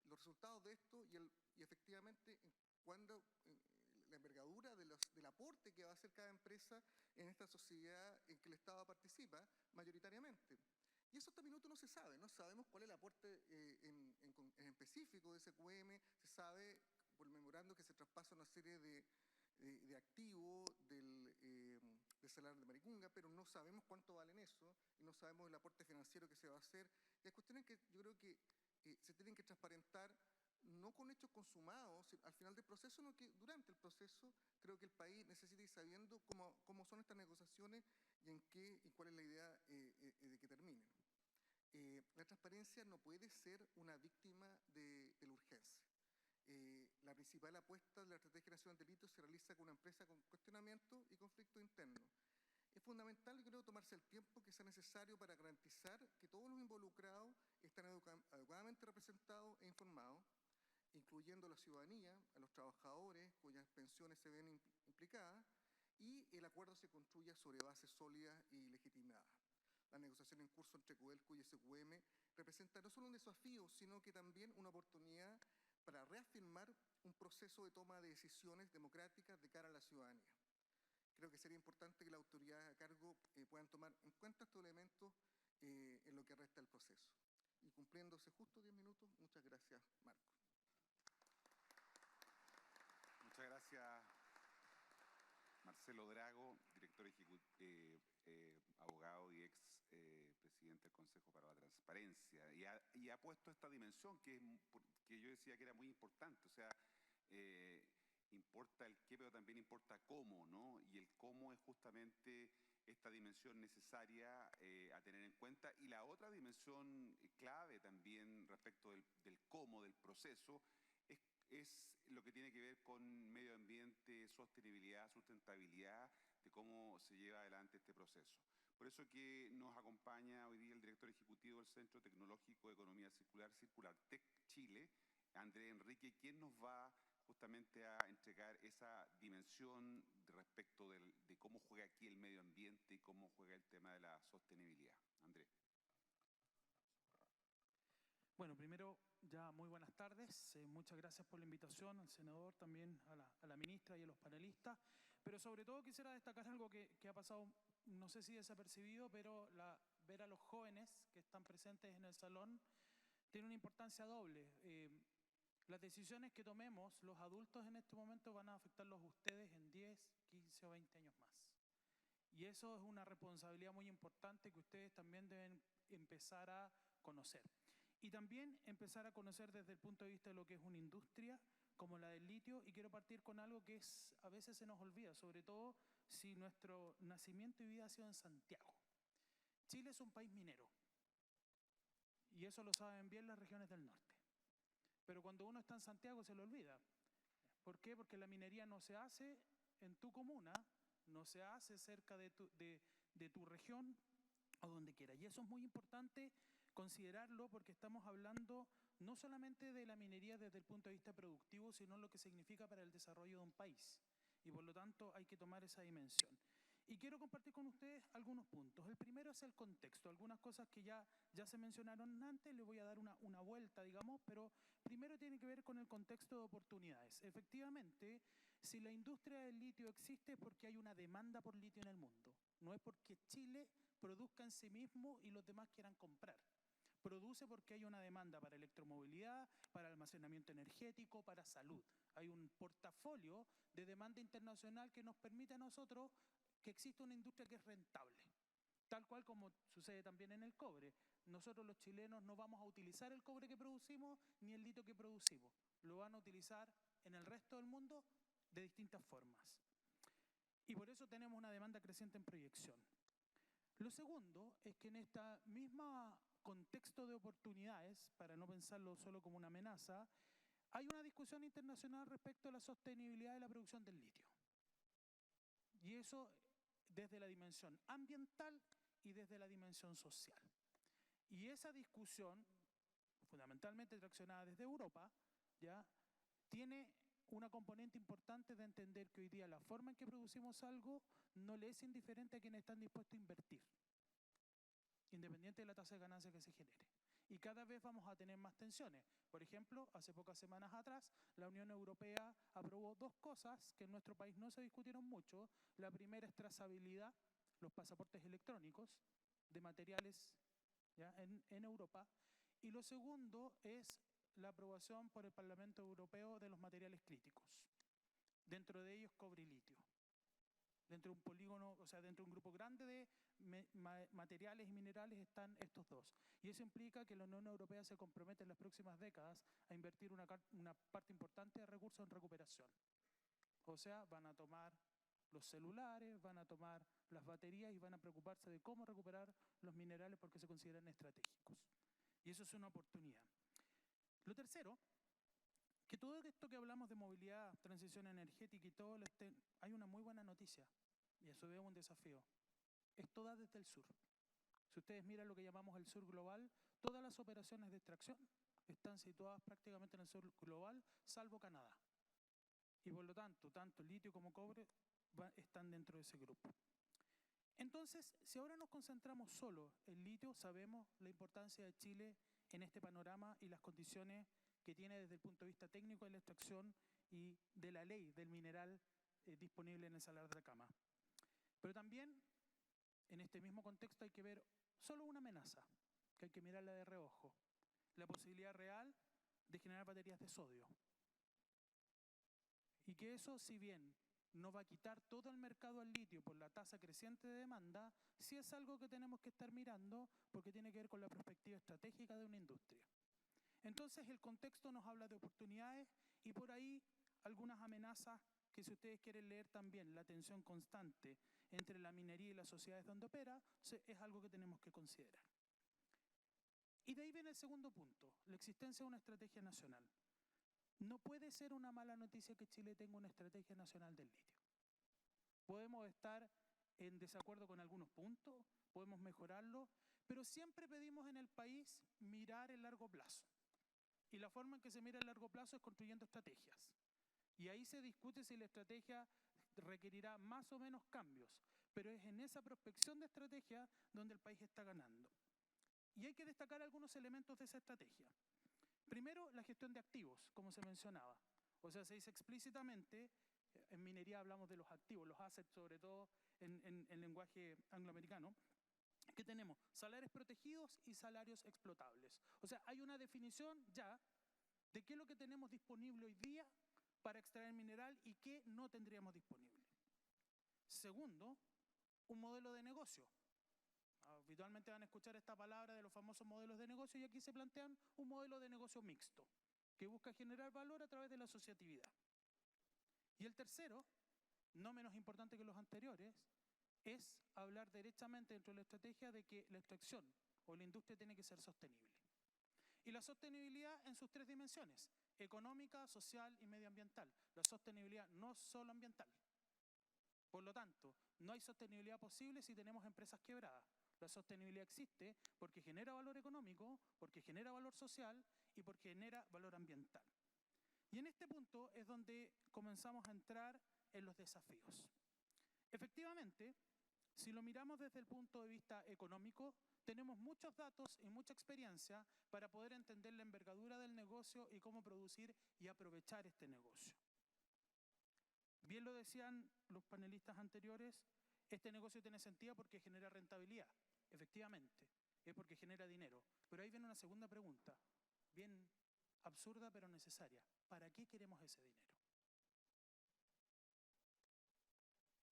resultados de esto, y efectivamente cuando la envergadura del aporte que va a hacer cada empresa en esta sociedad en que el Estado participa mayoritariamente. Y eso hasta el minuto no se sabe, no sabemos cuál es el aporte en específico de SQM. Se sabe por el memorando que se traspasa una serie de activos del Salar de Maricunga, pero no sabemos cuánto valen eso, y no sabemos el aporte financiero que se va a hacer. Y hay cuestiones que yo creo que se tienen que transparentar, no con hechos consumados al final del proceso, sino que durante el proceso. Creo que el país necesita ir sabiendo cómo son estas negociaciones y cuál es la idea de que terminen. La transparencia no puede ser una víctima de la urgencia. La principal apuesta de la Estrategia Nacional de Litio se realiza con una empresa con cuestionamiento y conflicto interno. Es fundamental, yo creo, tomarse el tiempo que sea necesario para garantizar que todos los involucrados están adecuadamente representados e informados, incluyendo a la ciudadanía, a los trabajadores cuyas pensiones se ven implicadas, y el acuerdo se construya sobre bases sólidas y legitimadas. La negociación en curso entre Codelco y SQM representa no solo un desafío, sino que también una oportunidad para reafirmar un proceso de toma de decisiones democráticas de cara a la ciudadanía. Creo que sería importante que las autoridades a cargo puedan tomar en cuenta estos elementos en lo que resta del proceso. Y cumpliéndose justo 10 minutos. Muchas gracias, Marco. Muchas gracias, Marcelo Drago, director abogado y ex presidente del Consejo para la Transparencia, y ha puesto esta dimensión que yo decía que era muy importante, o sea, importa el qué, pero también importa cómo, ¿no? Y el cómo es justamente esta dimensión necesaria a tener en cuenta. Y la otra dimensión clave también respecto del cómo, del proceso, es lo que tiene que ver con medio ambiente, sostenibilidad, sustentabilidad, de cómo se lleva adelante este proceso. Por eso que nos acompaña hoy día el director ejecutivo del Centro Tecnológico de Economía Circular, CircularTech Chile, Andrés Enrique, quien nos va justamente a entregar esa dimensión respecto de cómo juega aquí el medio ambiente y cómo juega el tema de la sostenibilidad. Andrés. Bueno, primero, ya muy buenas tardes. Muchas gracias por la invitación al senador, también a la ministra y a los panelistas. Pero sobre todo quisiera destacar algo que ha pasado, no sé si desapercibido, pero ver a los jóvenes que están presentes en el salón tiene una importancia doble. Las decisiones que tomemos los adultos en este momento van a afectarlos a ustedes en 10, 15 o 20 años más. Y eso es una responsabilidad muy importante que ustedes también deben empezar a conocer. Y también empezar a conocer desde el punto de vista de lo que es una industria como la del litio. Y quiero partir con algo que a veces se nos olvida, sobre todo si nuestro nacimiento y vida ha sido en Santiago. Chile es un país minero. Y eso lo saben bien las regiones del norte. Pero cuando uno está en Santiago se lo olvida. ¿Por qué? Porque la minería no se hace en tu comuna, no se hace cerca de tu región o donde quiera. Y eso es muy importante considerarlo porque estamos hablando no solamente de la minería desde el punto de vista productivo, sino lo que significa para el desarrollo de un país. Y por lo tanto hay que tomar esa dimensión. Y quiero compartir con ustedes algunos puntos. El primero es el contexto. Algunas cosas que ya se mencionaron antes, le voy a dar una vuelta, digamos, pero primero tiene que ver con el contexto de oportunidades. Efectivamente, si la industria del litio existe es porque hay una demanda por litio en el mundo. No es porque Chile produzca en sí mismo y los demás quieran comprar. Produce porque hay una demanda para electromovilidad, para almacenamiento energético, para salud. Hay un portafolio de demanda internacional que nos permite a nosotros que exista una industria que es rentable. Tal cual como sucede también en el cobre. Nosotros los chilenos no vamos a utilizar el cobre que producimos ni el litio que producimos. Lo van a utilizar en el resto del mundo de distintas formas. Y por eso tenemos una demanda creciente en proyección. Lo segundo es que en este mismo contexto de oportunidades, para no pensarlo solo como una amenaza, hay una discusión internacional respecto a la sostenibilidad de la producción del litio. Y eso desde la dimensión ambiental y desde la dimensión social. Y esa discusión, fundamentalmente traccionada desde Europa, ¿ya?, tiene una componente importante de entender que hoy día la forma en que producimos algo no le es indiferente a quienes están dispuestos a invertir, independiente de la tasa de ganancia que se genere. Y cada vez vamos a tener más tensiones. Por ejemplo, hace pocas semanas atrás, la Unión Europea aprobó dos cosas que en nuestro país no se discutieron mucho. La primera es trazabilidad, los pasaportes electrónicos de materiales, ¿ya?, en Europa. Y lo segundo es la aprobación por el Parlamento Europeo de los materiales críticos. Dentro de ellos, cobre y litio. Dentro de un polígono, o sea, dentro de un grupo grande de materiales y minerales están estos dos. Y eso implica que la Unión Europea se compromete en las próximas décadas a invertir una parte importante de recursos en recuperación. O sea, van a tomar los celulares, van a tomar las baterías y van a preocuparse de cómo recuperar los minerales porque se consideran estratégicos. Y eso es una oportunidad. Lo tercero, que todo esto que hablamos de movilidad, transición energética y todo, hay una muy buena noticia, y eso es un desafío. Es toda desde el sur. Si ustedes miran lo que llamamos el sur global, todas las operaciones de extracción están situadas prácticamente en el sur global, salvo Canadá. Y por lo tanto litio como cobre están dentro de ese grupo. Entonces, si ahora nos concentramos solo en litio, sabemos la importancia de Chile en este panorama y las condiciones que tiene desde el punto de vista técnico de la extracción y de la ley del mineral disponible en el Salar de Atacama. Pero también, en este mismo contexto hay que ver solo una amenaza, que hay que mirarla de reojo, la posibilidad real de generar baterías de sodio. Y que eso, si bien no va a quitar todo el mercado al litio por la tasa creciente de demanda, sí es algo que tenemos que estar mirando porque tiene que ver con la perspectiva estratégica de una industria. Entonces el contexto nos habla de oportunidades y por ahí algunas amenazas que, si ustedes quieren leer también la tensión constante entre la minería y las sociedades donde opera, es algo que tenemos que considerar. Y de ahí viene el segundo punto, la existencia de una estrategia nacional. No puede ser una mala noticia que Chile tenga una estrategia nacional del litio. Podemos estar en desacuerdo con algunos puntos, podemos mejorarlo, pero siempre pedimos en el país mirar el largo plazo. Y la forma en que se mira el largo plazo es construyendo estrategias. Y ahí se discute si la estrategia requerirá más o menos cambios, pero es en esa prospección de estrategia donde el país está ganando. Y hay que destacar algunos elementos de esa estrategia. Primero, la gestión de activos, como se mencionaba. O sea, se dice explícitamente, en minería hablamos de los activos, los assets, sobre todo en lenguaje angloamericano, que tenemos salarios protegidos y salarios explotables. O sea, hay una definición ya de qué es lo que tenemos disponible hoy día para extraer mineral y qué no tendríamos disponible. Segundo, un modelo de negocio. Habitualmente van a escuchar esta palabra de los famosos modelos de negocio y aquí se plantean un modelo de negocio mixto que busca generar valor a través de la asociatividad. Y el tercero, no menos importante que los anteriores, es hablar derechamente dentro de la estrategia de que la extracción o la industria tiene que ser sostenible. Y la sostenibilidad en sus tres dimensiones, económica, social y medioambiental. La sostenibilidad no solo ambiental. Por lo tanto, no hay sostenibilidad posible si tenemos empresas quebradas. La sostenibilidad existe porque genera valor económico, porque genera valor social y porque genera valor ambiental. Y en este punto es donde comenzamos a entrar en los desafíos. Efectivamente, si lo miramos desde el punto de vista económico, tenemos muchos datos y mucha experiencia para poder entender la envergadura del negocio y cómo producir y aprovechar este negocio. Bien lo decían los panelistas anteriores, este negocio tiene sentido porque genera rentabilidad. Efectivamente, es porque genera dinero. Pero ahí viene una segunda pregunta, bien absurda pero necesaria. ¿Para qué queremos ese dinero?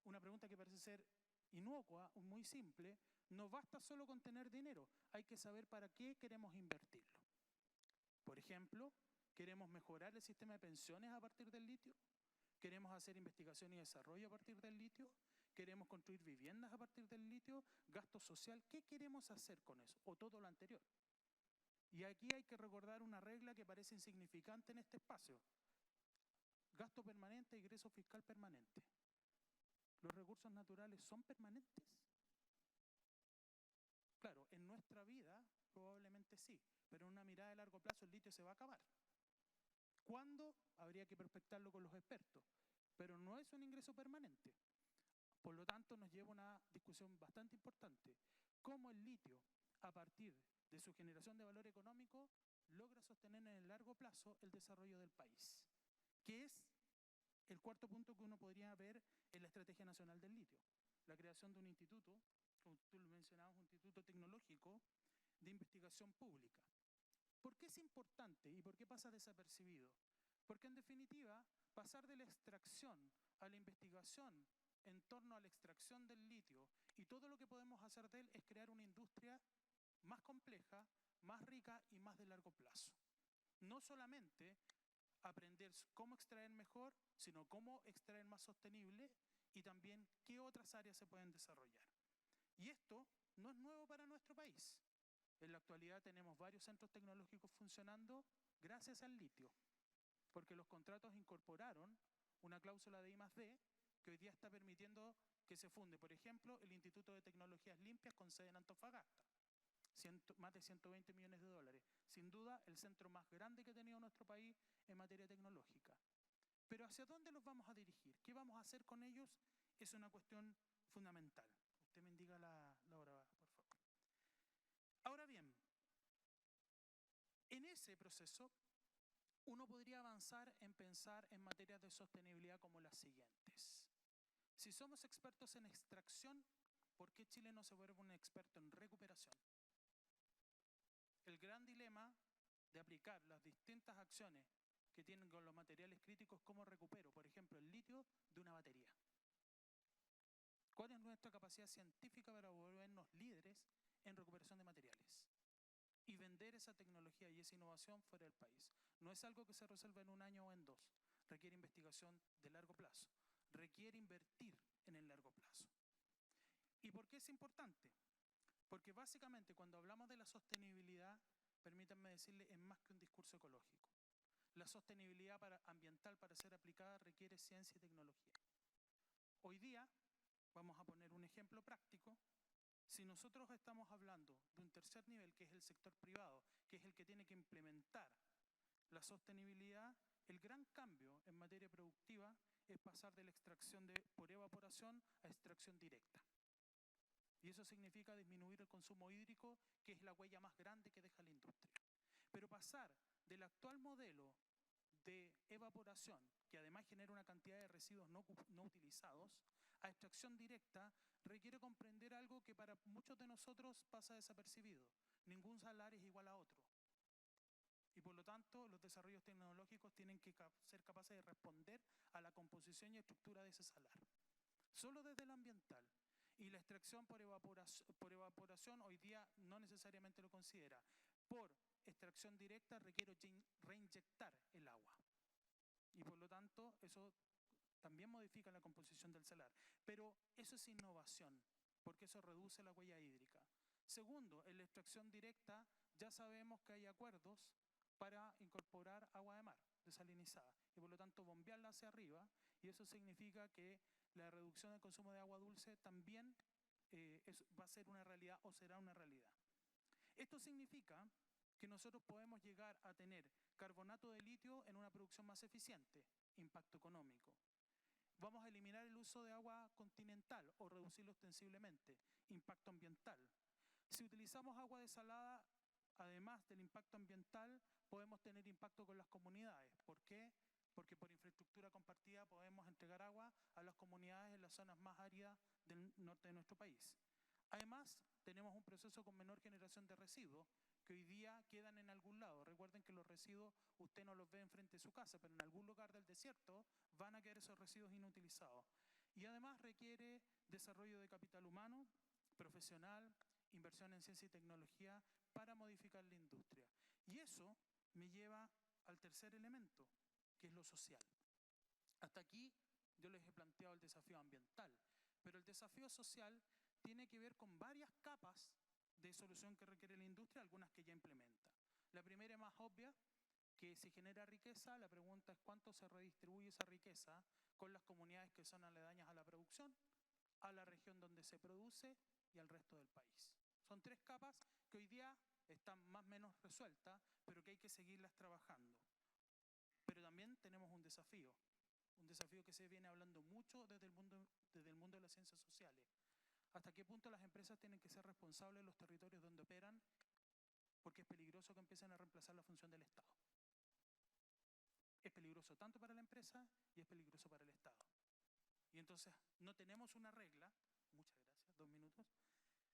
Una pregunta que parece ser inocua, muy simple. No basta solo con tener dinero, hay que saber para qué queremos invertirlo. Por ejemplo, ¿queremos mejorar el sistema de pensiones a partir del litio? ¿Queremos hacer investigación y desarrollo a partir del litio? ¿Queremos construir viviendas a partir del litio? ¿Gasto social? ¿Qué queremos hacer con eso? ¿O todo lo anterior? Y aquí hay que recordar una regla que parece insignificante en este espacio. Gasto permanente e ingreso fiscal permanente. ¿Los recursos naturales son permanentes? Claro, en nuestra vida probablemente sí, pero en una mirada de largo plazo el litio se va a acabar. ¿Cuándo? Habría que prospectarlo con los expertos, pero no es un ingreso permanente. Por lo tanto, nos lleva a una discusión bastante importante. ¿Cómo el litio, a partir de su generación de valor económico, logra sostener en el largo plazo el desarrollo del país? Que es el cuarto punto que uno podría ver en la Estrategia Nacional del Litio. La creación de un instituto, como tú lo mencionabas, un instituto tecnológico de investigación pública. ¿Por qué es importante y por qué pasa desapercibido? Porque en definitiva, pasar de la extracción a la investigación en torno a la extracción del litio y todo lo que podemos hacer de él es crear una industria más compleja, más rica y más de largo plazo. No solamente aprender cómo extraer mejor, sino cómo extraer más sostenible y también qué otras áreas se pueden desarrollar. Y esto no es nuevo para nuestro país. En la actualidad tenemos varios centros tecnológicos funcionando gracias al litio, porque los contratos incorporaron una cláusula de I+D que hoy día está permitiendo que se funde, por ejemplo, el Instituto de Tecnologías Limpias con sede en Antofagasta, más de 120 millones de dólares. Sin duda, el centro más grande que ha tenido nuestro país en materia tecnológica. Pero ¿hacia dónde los vamos a dirigir? ¿Qué vamos a hacer con ellos? Es una cuestión fundamental. Usted me indica la hora, por favor. Ahora bien, en ese proceso, uno podría avanzar en pensar en materias de sostenibilidad como las siguientes. Si somos expertos en extracción, ¿por qué Chile no se vuelve un experto en recuperación? El gran dilema de aplicar las distintas acciones que tienen con los materiales críticos, ¿cómo recupero, por ejemplo, el litio de una batería? ¿Cuál es nuestra capacidad científica para volvernos líderes en recuperación de materiales? Y vender esa tecnología y esa innovación fuera del país. No es algo que se resuelva en un año o en dos. Requiere investigación de largo plazo. Requiere invertir en el largo plazo. ¿Y por qué es importante? Porque básicamente cuando hablamos de la sostenibilidad, permítanme decirle, es más que un discurso ecológico. La sostenibilidad ambiental para ser aplicada requiere ciencia y tecnología. Hoy día, vamos a poner un ejemplo práctico, si nosotros estamos hablando de un tercer nivel, que es el sector privado, que es el que tiene que implementar la sostenibilidad, el gran cambio en materia productiva es pasar de la extracción por evaporación a extracción directa. Y eso significa disminuir el consumo hídrico, que es la huella más grande que deja la industria. Pero pasar del actual modelo de evaporación, que además genera una cantidad de residuos no utilizados, a extracción directa, requiere comprender algo que para muchos de nosotros pasa desapercibido. Ningún salar es igual a otro. Y por lo tanto, los desarrollos tecnológicos tienen que ser capaces de responder a la composición y estructura de ese salar. Solo desde lo ambiental. Y la extracción por evaporación hoy día no necesariamente lo considera. Por extracción directa requiero reinyectar el agua. Y por lo tanto, eso también modifica la composición del salar. Pero eso es innovación, porque eso reduce la huella hídrica. Segundo, en la extracción directa ya sabemos que hay acuerdos para incorporar agua de mar desalinizada y por lo tanto bombearla hacia arriba, y eso significa que la reducción del consumo de agua dulce también va a ser una realidad o será una realidad. Esto significa que nosotros podemos llegar a tener carbonato de litio en una producción más eficiente, impacto económico. Vamos a eliminar el uso de agua continental o reducirlo ostensiblemente, impacto ambiental. Si utilizamos agua desalada, además del impacto ambiental, podemos tener impacto con las comunidades. ¿Por qué? Porque por infraestructura compartida podemos entregar agua a las comunidades en las zonas más áridas del norte de nuestro país. Además, tenemos un proceso con menor generación de residuos que hoy día quedan en algún lado. Recuerden que los residuos usted no los ve enfrente de su casa, pero en algún lugar del desierto van a quedar esos residuos inutilizados. Y además requiere desarrollo de capital humano, profesional, inversión en ciencia y tecnología para modificar la industria. Y eso me lleva al tercer elemento, que es lo social. Hasta aquí yo les he planteado el desafío ambiental, pero el desafío social tiene que ver con varias capas de solución que requiere la industria, algunas que ya implementa. La primera y más obvia, que si genera riqueza, la pregunta es cuánto se redistribuye esa riqueza con las comunidades que son aledañas a la producción, a la región donde se produce y al resto del país. Son tres capas que hoy día están más o menos resueltas, pero que hay que seguirlas trabajando. Pero también tenemos un desafío que se viene hablando mucho desde el mundo de las ciencias sociales. ¿Hasta qué punto las empresas tienen que ser responsables de los territorios donde operan? Porque es peligroso que empiecen a reemplazar la función del Estado. Es peligroso tanto para la empresa y es peligroso para el Estado. Y entonces no tenemos una regla, muchas gracias, 2 minutos,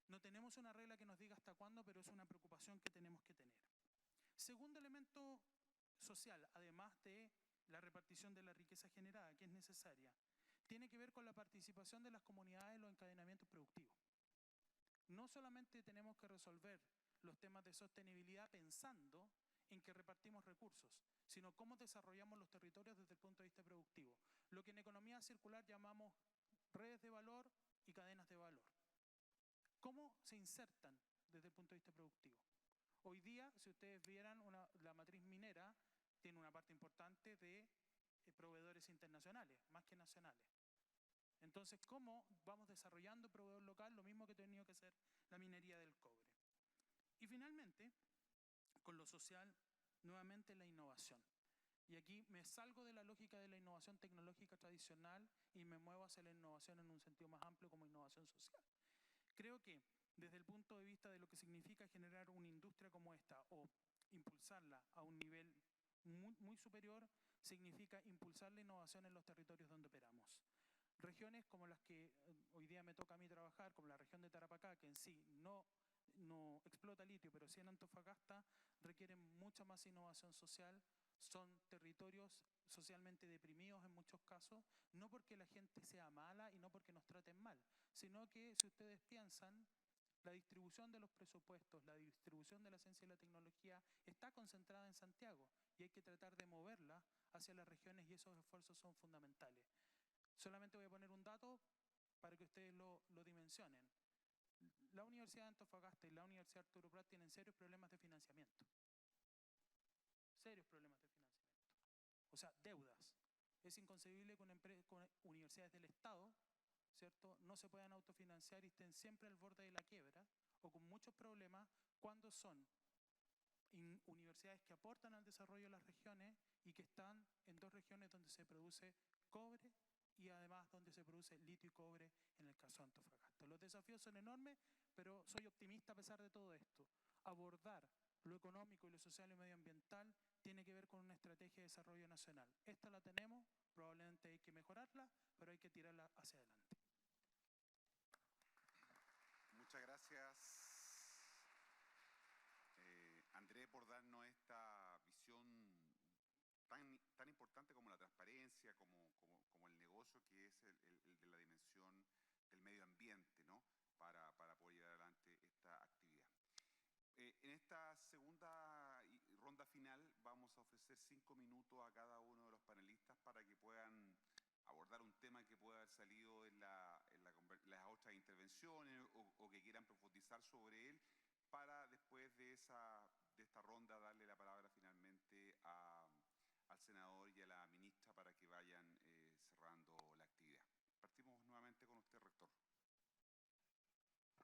no tenemos una regla que nos diga hasta cuándo, pero es una preocupación que tenemos que tener. Segundo elemento social, además de la repartición de la riqueza generada, que es necesaria, tiene que ver con la participación de las comunidades en los encadenamientos productivos. No solamente tenemos que resolver los temas de sostenibilidad pensando en que repartimos recursos, sino cómo desarrollamos los territorios desde el punto de vista productivo. Lo que en economía circular llamamos redes de valor y cadenas de valor. ¿Cómo se insertan desde el punto de vista productivo? Hoy día, si ustedes vieran, la matriz minera tiene una parte importante de proveedores internacionales, más que nacionales. Entonces, ¿cómo vamos desarrollando proveedor local? Lo mismo que ha tenido que hacer la minería del cobre. Y finalmente, con lo social, nuevamente la innovación. Y aquí me salgo de la lógica de la innovación tecnológica tradicional y me muevo hacia la innovación en un sentido más amplio como innovación social. Creo que desde el punto de vista de lo que significa generar una industria como esta o impulsarla a un nivel muy superior, significa impulsar la innovación en los territorios donde operamos. Regiones como las que hoy día me toca a mí trabajar, como la región de Tarapacá, que en sí no no explota litio, pero sí en Antofagasta, requieren mucha más innovación social. Son territorios socialmente deprimidos en muchos casos, no porque la gente sea mala y no porque nos traten mal, sino que si ustedes piensan, la distribución de los presupuestos, la distribución de la ciencia y la tecnología está concentrada en Santiago y hay que tratar de moverla hacia las regiones y esos esfuerzos son fundamentales. Solamente voy a poner un dato para que ustedes lo dimensionen. La Universidad de Antofagasta y la Universidad Arturo Prat tienen serios problemas de financiamiento. Serios problemas de financiamiento. O sea, deudas. Es inconcebible que con universidades del Estado, ¿cierto?, no se puedan autofinanciar y estén siempre al borde de la quiebra o con muchos problemas cuando son universidades que aportan al desarrollo de las regiones y que están en dos regiones donde se produce cobre y además donde se produce litio y cobre en el caso de Antofagasta. Los desafíos son enormes, pero soy optimista a pesar de todo esto. Abordar lo económico y lo social y medioambiental tiene que ver con una estrategia de desarrollo nacional. Esta la tenemos, probablemente hay que mejorarla, pero hay que tirarla hacia adelante. Muchas gracias, Andrés, por darnos esta visión tan importante como la transparencia, como el negocio, que es el de la dimensión del medio ambiente, ¿no?, para poder llevar adelante esta actividad. En esta segunda ronda final vamos a ofrecer 5 minutos a cada uno de los panelistas para que puedan abordar un tema que pueda haber salido en las otras intervenciones o que quieran profundizar sobre él, para después de esta ronda darle la palabra finalmente al senador y a la ministra para que vayan cerrando la actividad. Partimos nuevamente con usted, rector.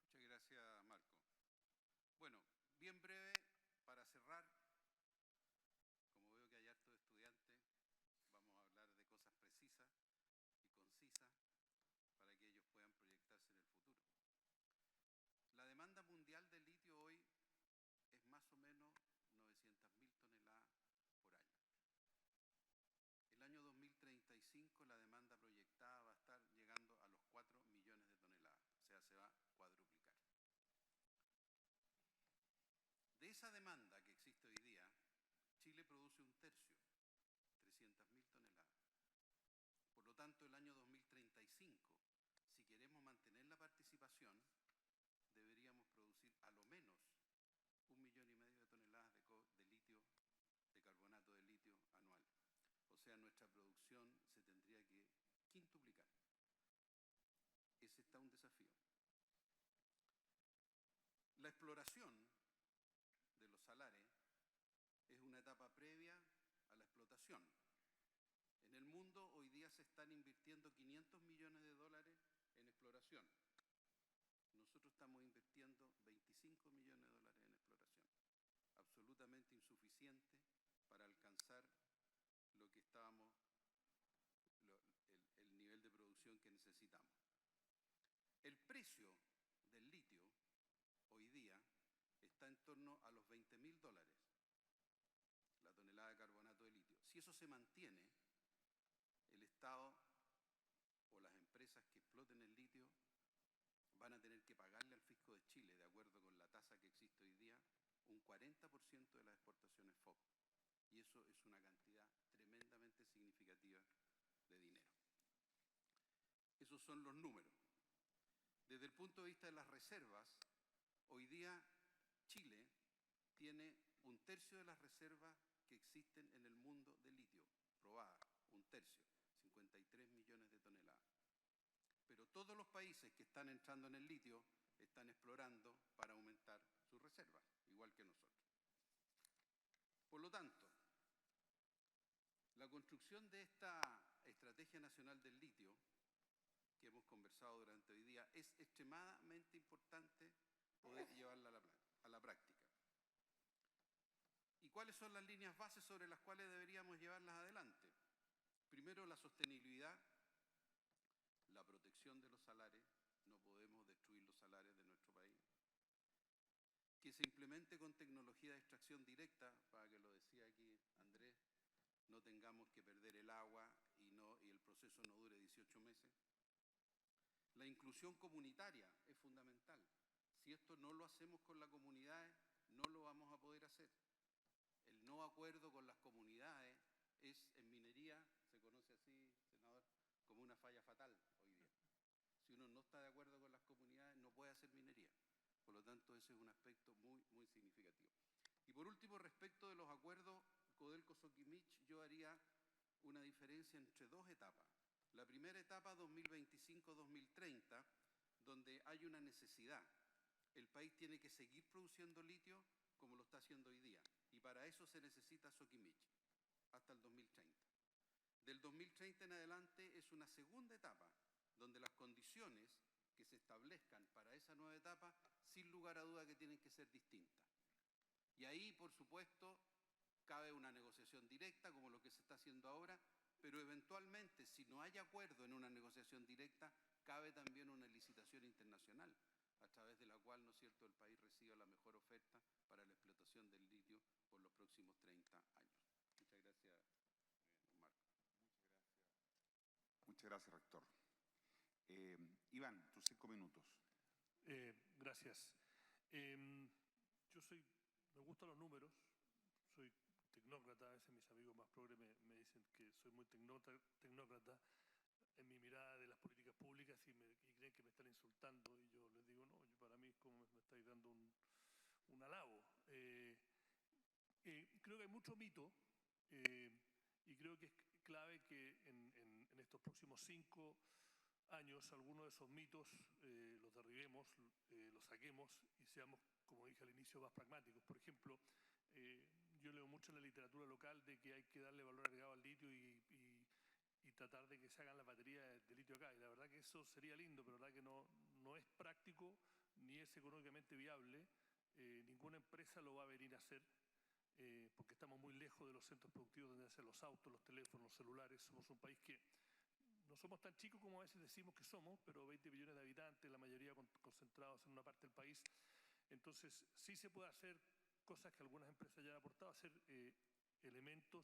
Muchas gracias, Marco. Bueno, bien breve para cerrar. Como veo que hay hartos estudiantes, vamos a hablar de cosas precisas y concisas para que ellos puedan proyectarse en el futuro. La demanda mundial de litio hoy es más o menos 900.000 toneladas por año. El año 2035 la demanda proyectada va a estar llegando a los 4 millones de toneladas, o sea, se va a cuadruplicar. De esa demanda que existe hoy día, Chile produce un tercio, 300.000 toneladas. Por lo tanto, el año 2035, si queremos mantener la participación, deberíamos producir a lo menos 1,5 millones de toneladas de litio, de carbonato de litio anual. O sea, nuestra producción se tendría que quintuplicar. Ese está un desafío. La exploración de los salares es una etapa previa a la explotación. En el mundo hoy día se están invirtiendo 500 millones de dólares en exploración. Nosotros estamos invirtiendo 25 millones de dólares en exploración. Absolutamente insuficiente para alcanzar lo que el nivel de producción que necesitamos. El precio del litio hoy día está en torno a los $20.000 la tonelada de carbonato de litio. Si eso se mantiene, el Estado o las empresas que exploten el litio van a tener que pagarle al fisco de Chile, de acuerdo con la tasa que existe hoy día, un 40% de las exportaciones FOB. Y eso es una cantidad tremendamente significativa de dinero. Esos son los números. Desde el punto de vista de las reservas, hoy día Chile tiene un tercio de las reservas que existen en el mundo de litio, probadas, un tercio, 53 millones de toneladas. Pero todos los países que están entrando en el litio están explorando para aumentar sus reservas, igual que nosotros. Por lo tanto, la construcción de esta Estrategia Nacional del Litio, que hemos conversado durante hoy día, es extremadamente importante poder llevarla a la práctica. ¿Y cuáles son las líneas bases sobre las cuales deberíamos llevarlas adelante? Primero, la sostenibilidad, la protección de los salares. No podemos destruir los salares de nuestro país. Que se implemente con tecnología de extracción directa, para que lo decía aquí Andrés, no tengamos que perder el agua y el proceso no dure 18 meses. La inclusión comunitaria es fundamental. Si esto no lo hacemos con las comunidades, no lo vamos a poder hacer. El no acuerdo con las comunidades es, en minería, se conoce así, senador, como una falla fatal hoy día. Si uno no está de acuerdo con las comunidades, no puede hacer minería. Por lo tanto, ese es un aspecto muy, muy significativo. Y por último, respecto de los acuerdos Codelco-Soquimich, yo haría una diferencia entre dos etapas. La primera etapa, 2025-2030, donde hay una necesidad. El país tiene que seguir produciendo litio como lo está haciendo hoy día. Y para eso se necesita Soquimich, hasta el 2030. Del 2030 en adelante es una segunda etapa, donde las condiciones que se establezcan para esa nueva etapa, sin lugar a duda que tienen que ser distintas. Y ahí, por supuesto, cabe una negociación directa, como lo que se está haciendo ahora, pero eventualmente, si no hay acuerdo en una negociación directa, cabe también una licitación internacional, a través de la cual, ¿no es cierto?, el país reciba la mejor oferta para la explotación del litio por los próximos 30 años. Muchas gracias, don Marco. Muchas gracias, rector. Iván, tus 5 minutos. Gracias. Me gustan los números, soy tecnócrata, a veces mis amigos más progres me dicen que soy muy tecnócrata en mi mirada de las políticas públicas y creen que me están insultando y yo les digo, no, para mí es como me estáis dando un halago. Creo que hay mucho mito y creo que es clave que en estos próximos 5 años algunos de esos mitos los derribemos, los saquemos y seamos, como dije al inicio, más pragmáticos. Por ejemplo, yo leo mucho en la literatura local de que hay que darle valor agregado al litio y tratar de que se hagan las baterías de litio acá. Y la verdad que eso sería lindo, pero la verdad que no es práctico ni es económicamente viable. Ninguna empresa lo va a venir a hacer porque estamos muy lejos de los centros productivos donde hacen los autos, los teléfonos, los celulares. Somos un país que no somos tan chicos como a veces decimos que somos, pero 20 millones de habitantes, la mayoría concentrados en una parte del país. Entonces, sí se puede hacer cosas que algunas empresas ya han aportado, hacer elementos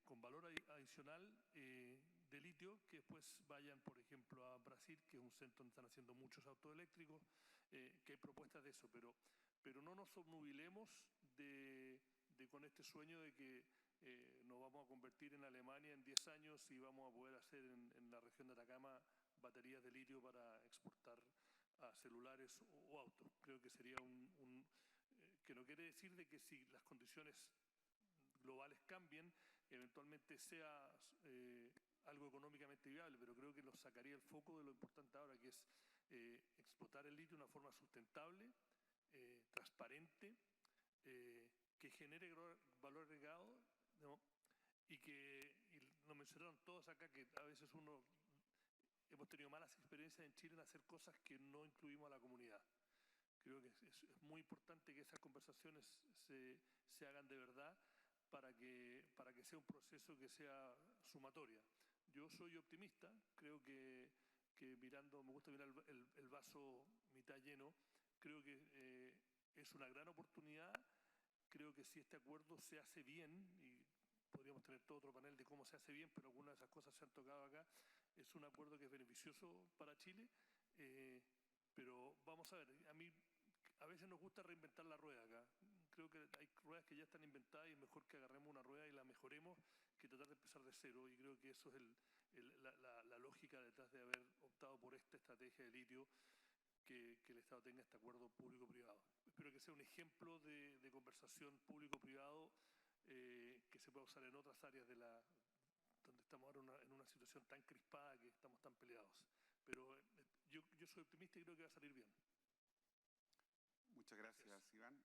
con valor adicional de litio que después vayan, por ejemplo, a Brasil, que es un centro donde están haciendo muchos autos eléctricos, que hay propuestas de eso, pero no nos obnubilemos con este sueño de que nos vamos a convertir en Alemania en 10 años y vamos a poder hacer en la región de Atacama baterías de litio para exportar a celulares o autos. Creo que sería que no quiere decir de que si las condiciones globales cambien, eventualmente sea algo económicamente viable, pero creo que nos sacaría el foco de lo importante ahora, que es explotar el litio de una forma sustentable, transparente, que genere valor agregado, ¿no? Y lo mencionaron todos acá, que a veces hemos tenido malas experiencias en Chile en hacer cosas que no incluimos a la comunidad. Creo que es muy importante que esas conversaciones se hagan de verdad para que sea un proceso que sea sumatoria. Yo soy optimista, creo que me gusta mirar el vaso mitad lleno, creo que es una gran oportunidad, creo que si este acuerdo se hace bien, y podríamos tener todo otro panel de cómo se hace bien, pero algunas de esas cosas se han tocado acá, es un acuerdo que es beneficioso para Chile, pero vamos a ver, a veces nos gusta reinventar la rueda acá. Creo que hay ruedas que ya están inventadas y es mejor que agarremos una rueda y la mejoremos que tratar de empezar de cero. Y creo que eso es la lógica detrás de haber optado por esta estrategia de litio, que el Estado tenga este acuerdo público-privado. Espero que sea un ejemplo de conversación público-privado que se pueda usar en otras áreas donde estamos ahora en una situación tan crispada, que estamos tan peleados. Pero yo soy optimista y creo que va a salir bien. Muchas gracias, Iván.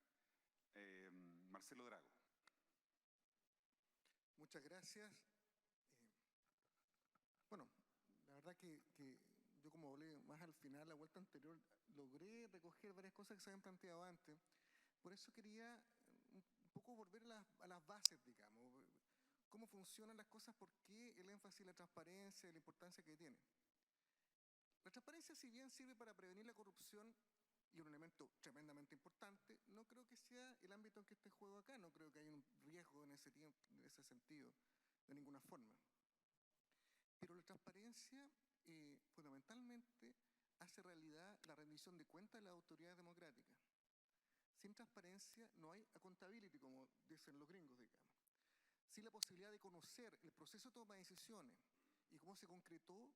Marcelo Drago. Muchas gracias. Bueno, la verdad que yo, como hablé más al final, la vuelta anterior, logré recoger varias cosas que se habían planteado antes. Por eso quería un poco volver a las bases, digamos. Cómo funcionan las cosas, por qué el énfasis en la transparencia y la importancia que tiene. La transparencia, si bien sirve para prevenir la corrupción, y un elemento tremendamente importante, no creo que sea el ámbito en que esté en juego acá, no creo que haya un riesgo en ese sentido, de ninguna forma. Pero la transparencia fundamentalmente hace realidad la rendición de cuentas de las autoridades democráticas. Sin transparencia no hay accountability, como dicen los gringos, digamos. Sin la posibilidad de conocer el proceso de toma de decisiones y cómo se concretó,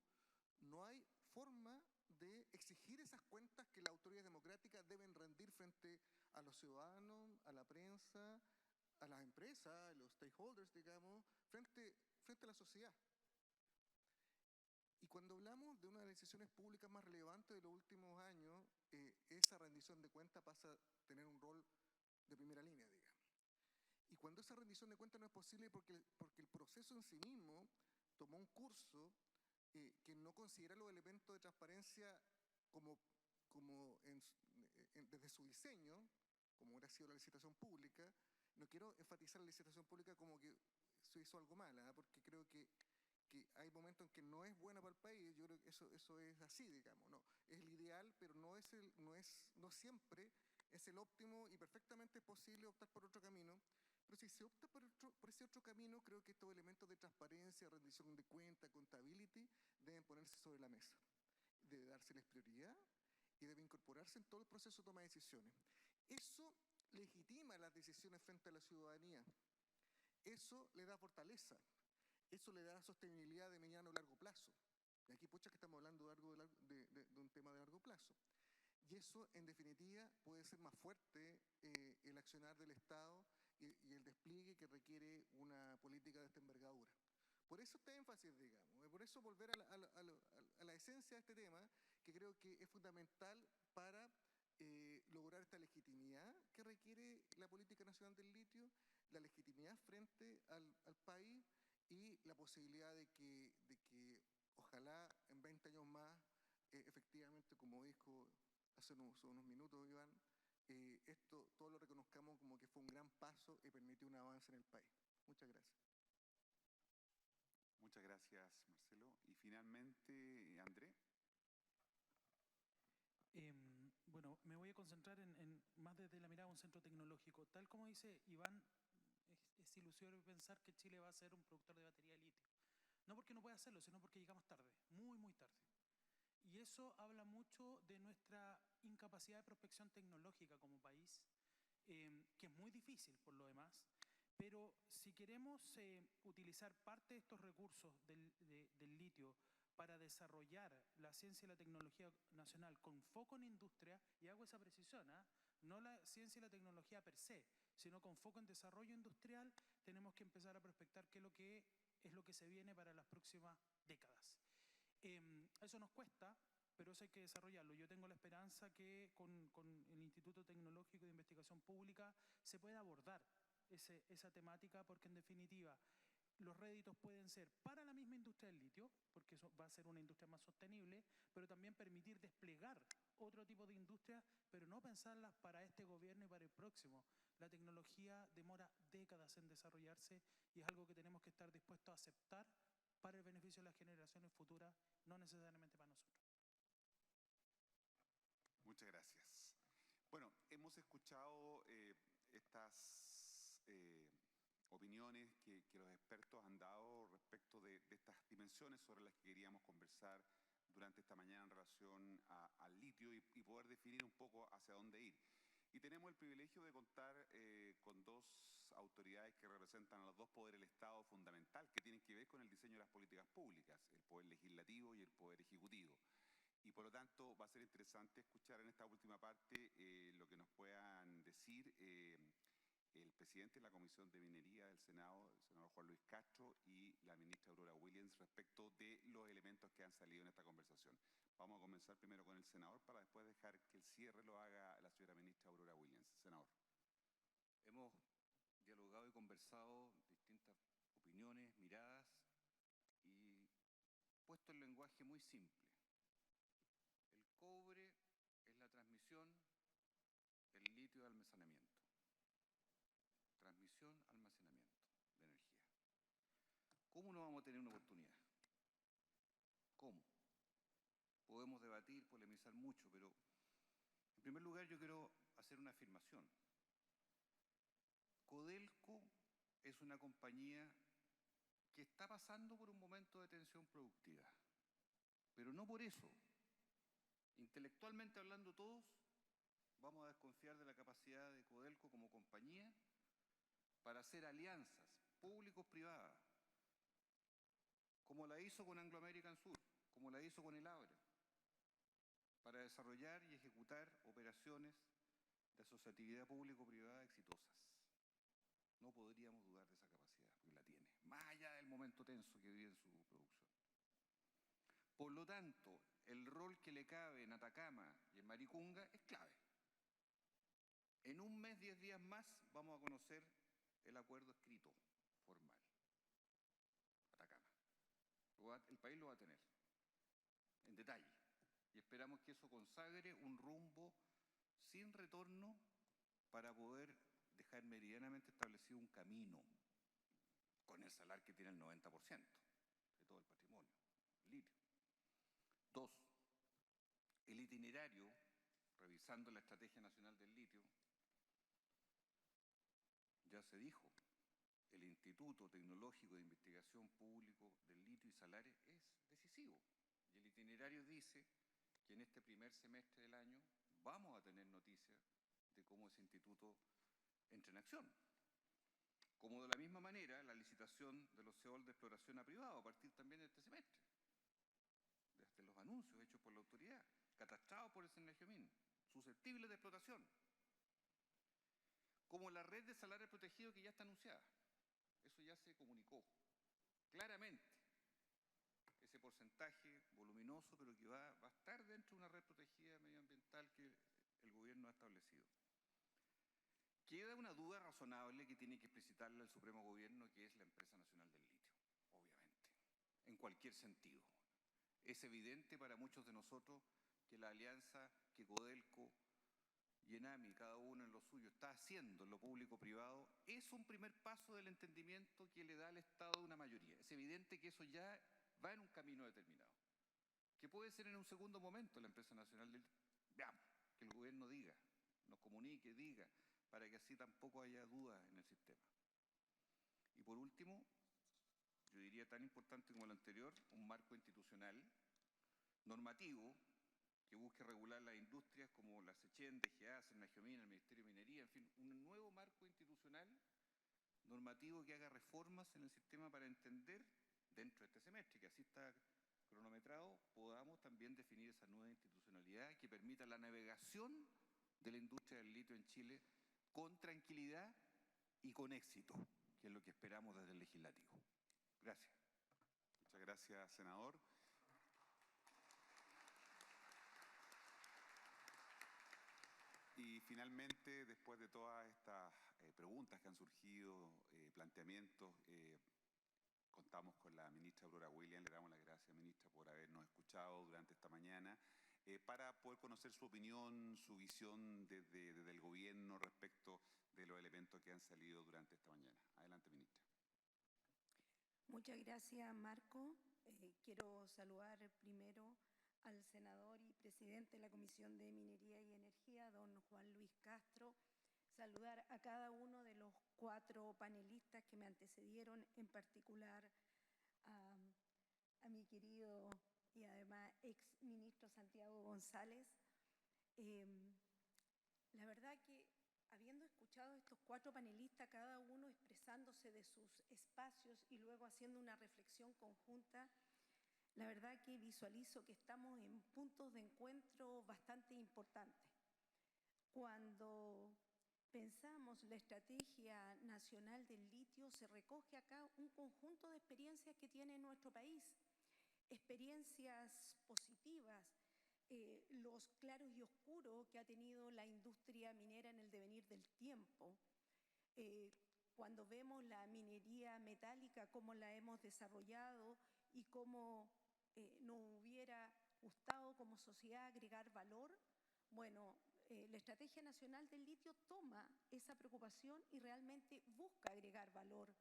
no hay forma de exigir esas cuentas que las autoridades democráticas deben rendir frente a los ciudadanos, a la prensa, a las empresas, a los stakeholders, digamos, frente a la sociedad. Y cuando hablamos de una de las decisiones públicas más relevantes de los últimos años, esa rendición de cuentas pasa a tener un rol de primera línea, digamos. Y cuando esa rendición de cuentas no es posible porque el proceso en sí mismo tomó un curso que no considera los elementos de transparencia desde su diseño, como hubiera sido la licitación pública. No quiero enfatizar la licitación pública como que se hizo algo mal, porque creo que hay momentos en que no es buena para el país. Yo creo que eso es así, digamos, ¿no? Es el ideal, pero no siempre es el óptimo, y perfectamente es posible optar por otro camino. Pero si se opta por ese otro camino, creo que estos elementos de transparencia, rendición de cuenta, accountability, deben ponerse sobre la mesa. Debe dárseles prioridad y debe incorporarse en todo el proceso de toma de decisiones. Eso legitima las decisiones frente a la ciudadanía. Eso le da fortaleza. Eso le da sostenibilidad de mediano y largo plazo. Y aquí, pucha, que estamos hablando de un tema de largo plazo. Y eso, en definitiva, puede ser más fuerte el accionar del Estado y el despliegue que requiere una política de esta envergadura. Por eso este énfasis, digamos, por eso volver a la esencia de este tema, que creo que es fundamental para lograr esta legitimidad que requiere la política nacional del litio, la legitimidad frente al país y la posibilidad de que ojalá en 20 años más, efectivamente, como dijo hace unos minutos Iván, esto todo lo reconozcamos como que fue un gran paso y permitió un avance en el país. Muchas gracias. Muchas gracias, Marcelo. Y finalmente, André. Bueno, me voy a concentrar más desde la mirada de un centro tecnológico. Tal como dice Iván, es ilusorio pensar que Chile va a ser un productor de batería de litio. No porque no pueda hacerlo, sino porque llegamos tarde, muy, muy tarde. Y eso habla mucho de nuestra incapacidad de prospección tecnológica como país, que es muy difícil por lo demás. Pero si queremos utilizar parte de estos recursos del litio para desarrollar la ciencia y la tecnología nacional con foco en industria, y hago esa precisión, no la ciencia y la tecnología per se, sino con foco en desarrollo industrial, tenemos que empezar a prospectar qué es lo que se viene para las próximas décadas. Eso nos cuesta, pero eso hay que desarrollarlo. Yo tengo la esperanza que con el Instituto Tecnológico de Investigación Pública se pueda abordar esa temática, porque en definitiva los réditos pueden ser para la misma industria del litio, porque eso va a ser una industria más sostenible, pero también permitir desplegar otro tipo de industria, pero no pensarlas para este gobierno y para el próximo. La tecnología demora décadas en desarrollarse y es algo que tenemos que estar dispuestos a aceptar para el beneficio de las generaciones futuras, no necesariamente para nosotros. Muchas gracias. Bueno, hemos escuchado estas opiniones que los expertos han dado respecto de estas dimensiones sobre las que queríamos conversar durante esta mañana en relación al litio y poder definir un poco hacia dónde ir. Y tenemos el privilegio de contar con dos autoridades que representan a los dos poderes del Estado fundamental, que tienen que ver con el diseño de las políticas públicas, el poder legislativo y el poder ejecutivo. Y por lo tanto va a ser interesante escuchar en esta última parte lo que nos puedan decir el presidente de la Comisión de Minería del Senado, el senador Juan Luis Castro, y la ministra Aurora Williams respecto de los elementos que han salido en esta conversación. Vamos a comenzar primero con el senador para después dejar que el cierre lo haga la señora ministra Aurora Williams. Senador. Hemos dialogado y conversado distintas opiniones, miradas, y puesto el lenguaje muy simple. El cobre es la transmisión, el litio de almacenamiento. Transmisión, almacenamiento de energía. ¿Cómo no vamos a tener una oportunidad? ¿Cómo? Podemos debatir, polemizar mucho, pero en primer lugar yo quiero hacer una afirmación. Codelco es una compañía que está pasando por un momento de tensión productiva, pero no por eso Intelectualmente hablando todos, vamos a desconfiar de la capacidad de Codelco como compañía para hacer alianzas públicos-privadas, como la hizo con Anglo American Sur, como la hizo con el Abra, para desarrollar y ejecutar operaciones de asociatividad público-privada exitosas. No podríamos dudar de esa capacidad, porque la tiene, más allá del momento tenso que vive en su producción. Por lo tanto, el rol que le cabe en Atacama y en Maricunga es clave. En un mes, 10 días más, vamos a conocer el acuerdo escrito, formal. Atacama. El país lo va a tener, en detalle. Y esperamos que eso consagre un rumbo sin retorno para poder dejar meridianamente establecido un camino con el salar que tiene el 90% de todo el patrimonio, el litio. 2. El itinerario, revisando la Estrategia Nacional del Litio, ya se dijo, el Instituto Tecnológico de Investigación Público del Litio y Salares es decisivo. Y el itinerario dice que en este primer semestre del año vamos a tener noticias de cómo ese instituto entra en acción. Como de la misma manera, la licitación de los CEOL de exploración a privado a partir también de este semestre. Desde los anuncios hechos por la autoridad, catastrados por el Senagiomin, susceptibles de explotación. Como la red de salares protegidos que ya está anunciada. Eso ya se comunicó claramente. Ese porcentaje voluminoso, pero que va a estar dentro de una red protegida medioambiental que el gobierno ha establecido. Queda una duda razonable que tiene que explicitarle al Supremo Gobierno, que es la Empresa Nacional del Litio, obviamente, en cualquier sentido. Es evidente para muchos de nosotros que la alianza que Codelco y Enami, cada uno en lo suyo, está haciendo en lo público-privado, es un primer paso del entendimiento que le da al Estado una mayoría. Es evidente que eso ya va en un camino determinado. Que puede ser en un segundo momento la Empresa Nacional del Litio. Veamos, que el gobierno diga, nos comunique, diga, para que así tampoco haya dudas en el sistema. Y por último, yo diría tan importante como el anterior, un marco institucional, normativo, que busque regular las industrias como la SECHEN, DGA, Senagiomin, el Ministerio de Minería, en fin, un nuevo marco institucional normativo que haga reformas en el sistema para entender, dentro de este semestre, que así está cronometrado, podamos también definir esa nueva institucionalidad que permita la navegación de la industria del litio en Chile con tranquilidad y con éxito, que es lo que esperamos desde el legislativo. Gracias. Muchas gracias, senador. Y finalmente, después de todas estas preguntas que han surgido, planteamientos, contamos con la ministra Aurora Williams. Le damos las gracias, ministra, por habernos escuchado durante esta mañana, para poder conocer su opinión, su visión desde el gobierno respecto de los elementos que han salido durante esta mañana. Adelante, ministra. Muchas gracias, Marco. Quiero saludar primero al senador y presidente de la Comisión de Minería y Energía, don Juan Luis Castro, saludar a cada uno de los 4 panelistas que me antecedieron, en particular a mi querido y además ex ministro Santiago González. La verdad que habiendo escuchado a estos 4 panelistas, cada uno expresándose de sus espacios y luego haciendo una reflexión conjunta, la verdad que visualizo que estamos en puntos de encuentro bastante importantes. Cuando pensamos la Estrategia Nacional del Litio, se recoge acá un conjunto de experiencias que tiene nuestro país, experiencias positivas, los claros y oscuros que ha tenido la industria minera en el devenir del tiempo. Cuando vemos la minería metálica, cómo la hemos desarrollado y cómo nos hubiera gustado como sociedad agregar valor, bueno, la Estrategia Nacional del Litio toma esa preocupación y realmente busca agregar valor.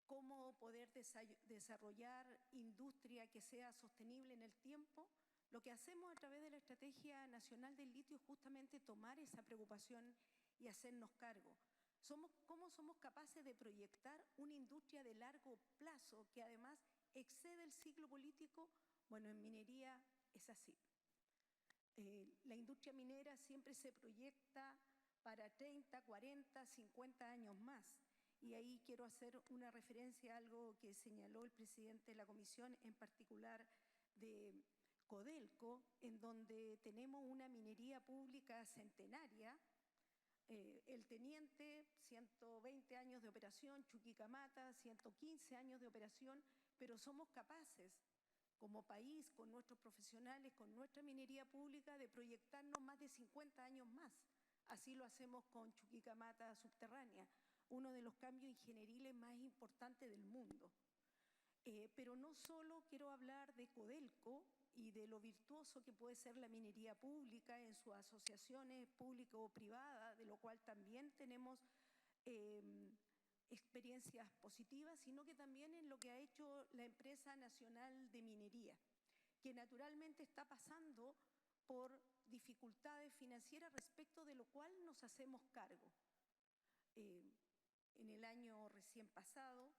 Cómo poder desarrollar industria que sea sostenible en el tiempo. Lo que hacemos a través de la Estrategia Nacional del Litio es justamente tomar esa preocupación y hacernos cargo. ¿Cómo somos capaces de proyectar una industria de largo plazo que además excede el ciclo político? Bueno, en minería es así. La industria minera siempre se proyecta para 30, 40, 50 años más. Y ahí quiero hacer una referencia a algo que señaló el presidente de la comisión, en particular de Codelco, en donde tenemos una minería pública centenaria. El Teniente, 120 años de operación, Chuquicamata, 115 años de operación, pero somos capaces, como país, con nuestros profesionales, con nuestra minería pública, de proyectarnos más de 50 años más. Así lo hacemos con Chuquicamata subterránea, uno de los cambios ingenieriles más importantes del mundo. Pero no solo quiero hablar de Codelco y de lo virtuoso que puede ser la minería pública en sus asociaciones público-privadas, de lo cual también tenemos experiencias positivas, sino que también en lo que ha hecho la Empresa Nacional de Minería, que naturalmente está pasando por dificultades financieras, respecto de lo cual nos hacemos cargo. En el año recién pasado,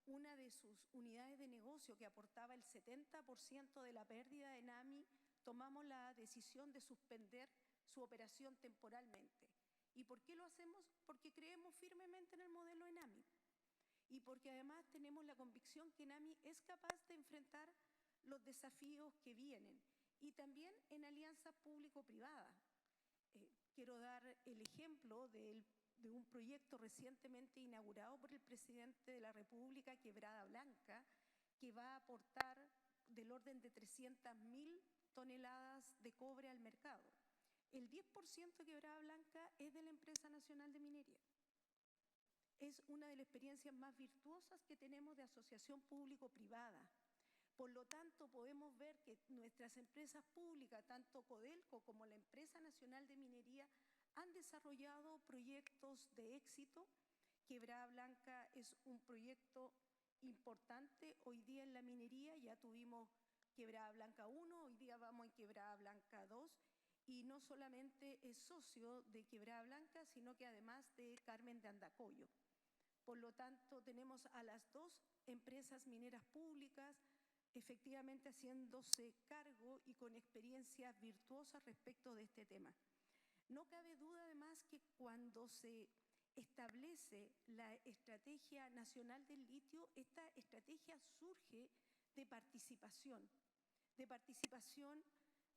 una de sus unidades de negocio, que aportaba el 70% de la pérdida de ENAMI, tomamos la decisión de suspender su operación temporalmente. ¿Y por qué lo hacemos? Porque creemos firmemente en el modelo ENAMI y porque además tenemos la convicción que ENAMI es capaz de enfrentar los desafíos que vienen, y también en alianzas público-privadas. Quiero dar el ejemplo de un proyecto recientemente inaugurado por el presidente de la República, Quebrada Blanca, que va a aportar del orden de 300.000 toneladas de cobre al mercado. El 10% de Quebrada Blanca es de la Empresa Nacional de Minería. Es una de las experiencias más virtuosas que tenemos de asociación público-privada. Por lo tanto, podemos ver que nuestras empresas públicas, tanto Codelco como la Empresa Nacional de Minería, han desarrollado proyectos de éxito. Quebrada Blanca es un proyecto importante hoy día en la minería. Ya tuvimos Quebrada Blanca 1, hoy día vamos en Quebrada Blanca 2, y no solamente es socio de Quebrada Blanca, sino que además de Carmen de Andacollo. Por lo tanto, tenemos a las dos empresas mineras públicas efectivamente haciéndose cargo y con experiencias virtuosas respecto de este tema. No cabe duda además que cuando se establece la Estrategia Nacional del Litio, esta estrategia surge de participación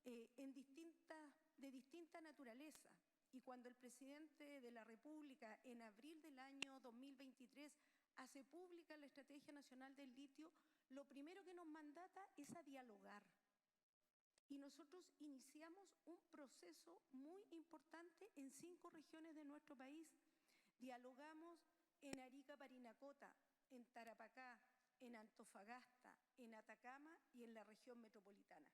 de distinta naturaleza. Y cuando el presidente de la República, en abril del año 2023, hace pública la Estrategia Nacional del Litio, lo primero que nos mandata es a dialogar. Y nosotros iniciamos un proceso muy importante en 5 regiones de nuestro país. Dialogamos en Arica, Parinacota, en Tarapacá, en Antofagasta, en Atacama y en la región metropolitana.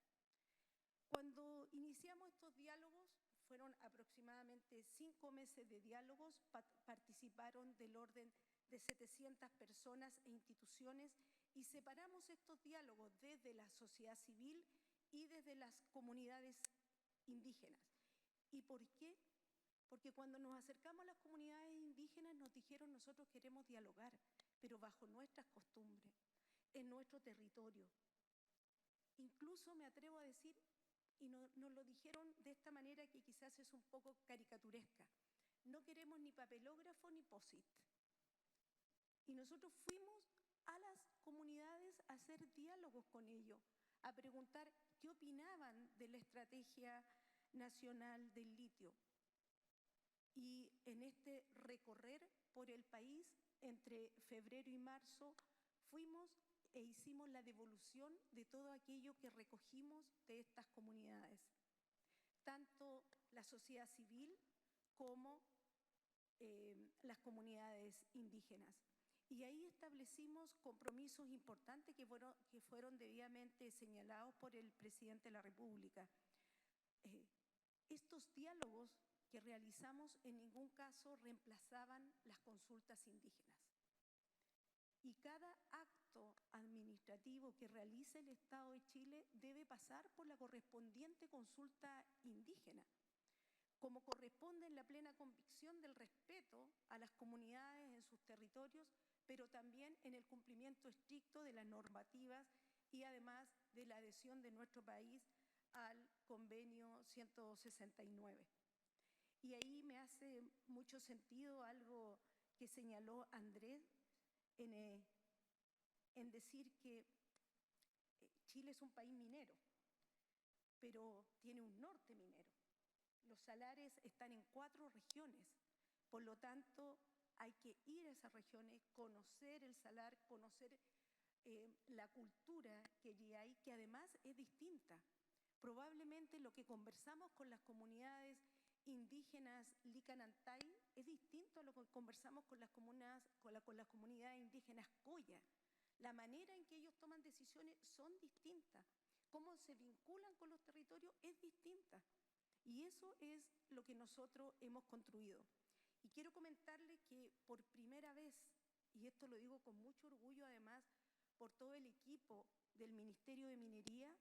Cuando iniciamos estos diálogos, fueron aproximadamente 5 meses de diálogos, participaron del orden de 700 personas e instituciones, y separamos estos diálogos desde la sociedad civil y desde las comunidades indígenas. ¿Y por qué? Porque cuando nos acercamos a las comunidades indígenas nos dijeron: nosotros queremos dialogar, pero bajo nuestras costumbres, en nuestro territorio. Incluso me atrevo a decir, y nos lo dijeron de esta manera que quizás es un poco caricaturesca: no queremos ni papelógrafo ni POSIT. Y nosotros fuimos a las comunidades a hacer diálogos con ellos, a preguntar qué opinaban de la Estrategia Nacional del Litio. Y en este recorrer por el país, entre febrero y marzo, fuimos e hicimos la devolución de todo aquello que recogimos de estas comunidades, tanto la sociedad civil como las comunidades indígenas. Y ahí establecimos compromisos importantes que fueron debidamente señalados por el presidente de la República. Estos diálogos que realizamos en ningún caso reemplazaban las consultas indígenas. Y cada acto administrativo que realice el Estado de Chile debe pasar por la correspondiente consulta indígena, como corresponde en la plena convicción del respeto a las comunidades en sus territorios, pero también en el cumplimiento estricto de las normativas y además de la adhesión de nuestro país al convenio 169. Y ahí me hace mucho sentido algo que señaló Andrés en decir que Chile es un país minero, pero tiene un norte minero. Los salares están en 4 regiones, por lo tanto hay que ir a esas regiones, conocer el salar, conocer la cultura que allí hay, que además es distinta. Probablemente lo que conversamos con las comunidades indígenas Licanantay es distinto a lo que conversamos con las comunidades indígenas Coya. La manera en que ellos toman decisiones son distintas. Cómo se vinculan con los territorios es distinta. Y eso es lo que nosotros hemos construido. Y quiero comentarles que por primera vez, y esto lo digo con mucho orgullo además por todo el equipo del Ministerio de Minería,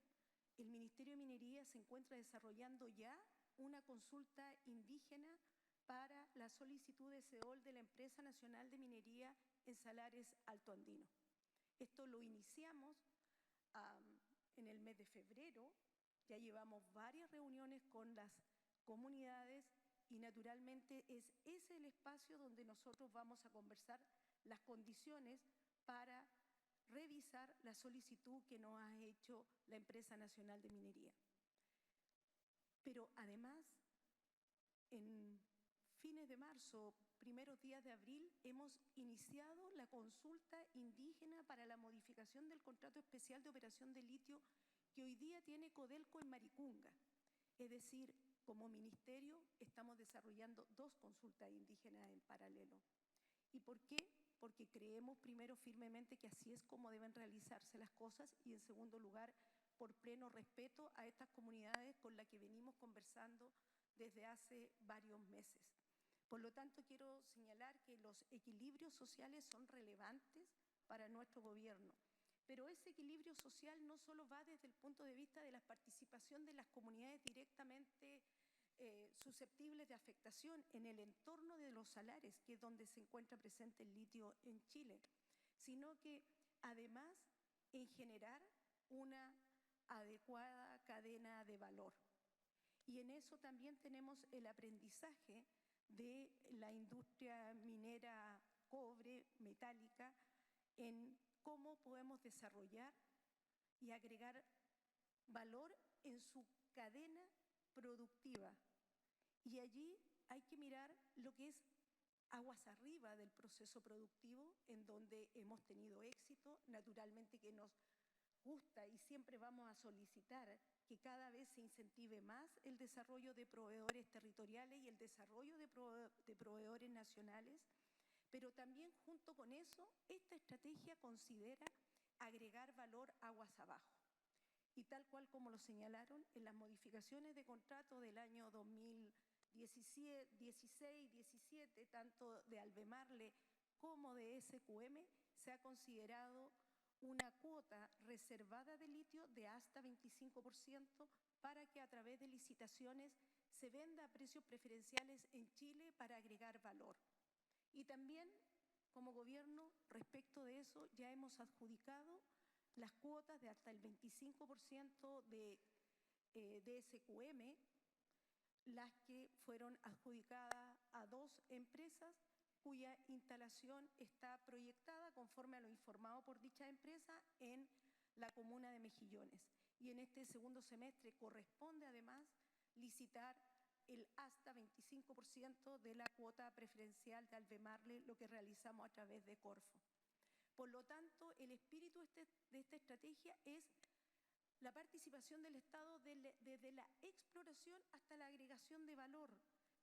el Ministerio de Minería se encuentra desarrollando ya una consulta indígena para la solicitud de SEOL de la Empresa Nacional de Minería en Salares Altoandinos. Esto lo iniciamos en el mes de febrero, ya llevamos varias reuniones con las comunidades y naturalmente es ese el espacio donde nosotros vamos a conversar las condiciones para revisar la solicitud que nos ha hecho la Empresa Nacional de Minería. Pero además, en fines de marzo, primeros días de abril, hemos iniciado la consulta indígena para la modificación del contrato especial de operación de litio que hoy día tiene Codelco en Maricunga. Es decir, como ministerio estamos desarrollando 2 consultas indígenas en paralelo. ¿Y por qué? Porque creemos primero firmemente que así es como deben realizarse las cosas y en segundo lugar, por pleno respeto a estas comunidades con las que venimos conversando desde hace varios meses. Por lo tanto, quiero señalar que los equilibrios sociales son relevantes para nuestro gobierno, pero ese equilibrio social no solo va desde el punto de vista de la participación de las comunidades directamente susceptibles de afectación en el entorno de los salares, que es donde se encuentra presente el litio en Chile, sino que además en generar una adecuada cadena de valor. Y en eso también tenemos el aprendizaje de la industria minera cobre, metálica, en cómo podemos desarrollar y agregar valor en su cadena productiva. Y allí hay que mirar lo que es aguas arriba del proceso productivo, en donde hemos tenido éxito, naturalmente que nos gusta y siempre vamos a solicitar que cada vez se incentive más el desarrollo de proveedores territoriales y el desarrollo de proveedores nacionales, pero también junto con eso, esta estrategia considera agregar valor aguas abajo. Y tal cual como lo señalaron, en las modificaciones de contrato del año 2016-17, tanto de Albemarle como de SQM, se ha considerado una cuota reservada de litio de hasta 25% para que a través de licitaciones se venda a precios preferenciales en Chile para agregar valor. Y también, como gobierno, respecto de eso, ya hemos adjudicado las cuotas de hasta el 25% de SQM, las que fueron adjudicadas a 2 empresas cuya instalación está proyectada conforme a lo informado por dicha empresa en la comuna de Mejillones. Y en este segundo semestre corresponde además licitar el hasta 25% de la cuota preferencial de Albemarle, lo que realizamos a través de Corfo. Por lo tanto, el espíritu de esta estrategia es la participación del Estado desde la exploración hasta la agregación de valor,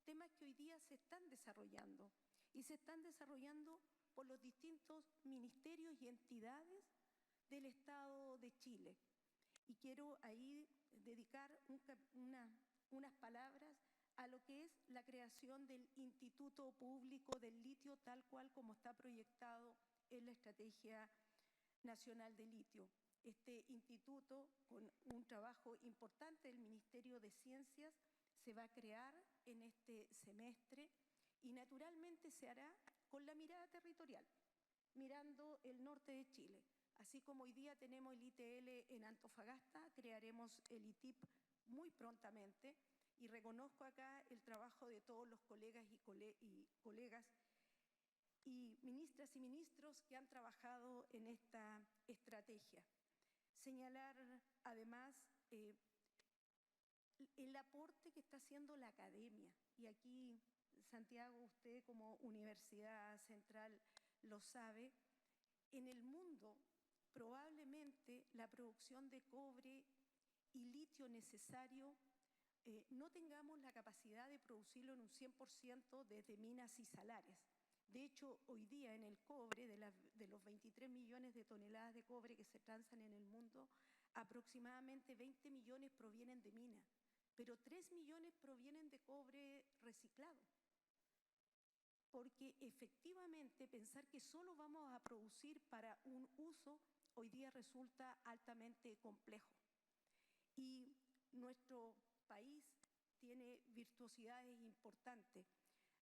temas que hoy día se están desarrollando y se están desarrollando por los distintos ministerios y entidades del Estado de Chile. Y quiero ahí dedicar unas palabras a lo que es la creación del Instituto Público del Litio, tal cual como está proyectado en la Estrategia Nacional de Litio. Este instituto, con un trabajo importante del Ministerio de Ciencias, se va a crear en este semestre y naturalmente se hará con la mirada territorial, mirando el norte de Chile. Así como hoy día tenemos el ITL en Antofagasta, crearemos el ITIP muy prontamente, y reconozco acá el trabajo de todos los colegas y colegas y ministras y ministros que han trabajado en esta estrategia. Señalar además el aporte que está haciendo la academia, y aquí, Santiago, usted como Universidad Central lo sabe. En el mundo probablemente la producción de cobre y litio necesario no tengamos la capacidad de producirlo en un 100% desde minas y salares. De hecho, hoy día en el cobre, de los 23 millones de toneladas de cobre que se transan en el mundo, aproximadamente 20 millones provienen de minas, pero 3 millones provienen de cobre reciclado. Porque efectivamente pensar que solo vamos a producir para un uso hoy día resulta altamente complejo. Y nuestro país tiene virtuosidades importantes.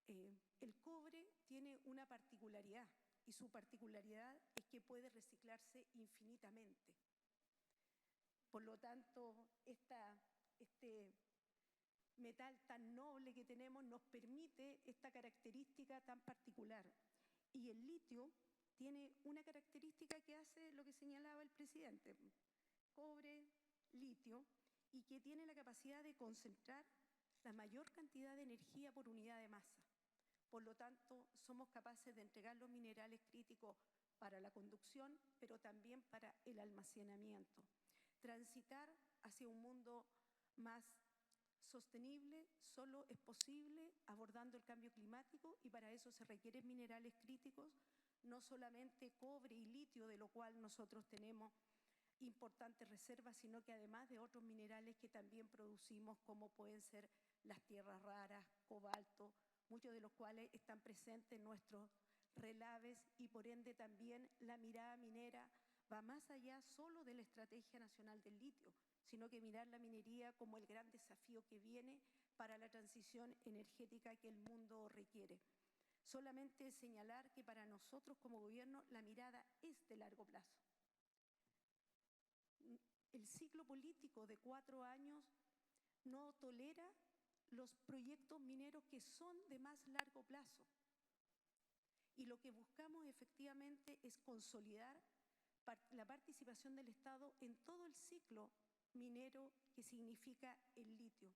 El cobre tiene una particularidad, y su particularidad es que puede reciclarse infinitamente. Por lo tanto, este metal tan noble que tenemos nos permite esta característica tan particular. Y el litio tiene una característica que hace lo que señalaba el presidente: cobre, litio, y que tiene la capacidad de concentrar la mayor cantidad de energía por unidad de masa. Por lo tanto, somos capaces de entregar los minerales críticos para la conducción, pero también para el almacenamiento. Transitar hacia un mundo más sostenible solo es posible abordando el cambio climático, y para eso se requieren minerales críticos, no solamente cobre y litio, de lo cual nosotros tenemos importantes reservas, sino que además de otros minerales que también producimos, como pueden ser las tierras raras, cobalto, muchos de los cuales están presentes en nuestros relaves, y por ende también la mirada minera va más allá solo de la Estrategia Nacional del Litio, sino que mirar la minería como el gran desafío que viene para la transición energética que el mundo requiere. Solamente señalar que para nosotros como gobierno la mirada es de largo plazo. El ciclo político de 4 años no tolera los proyectos mineros que son de más largo plazo. Y lo que buscamos efectivamente es consolidar la participación del Estado en todo el ciclo minero que significa el litio.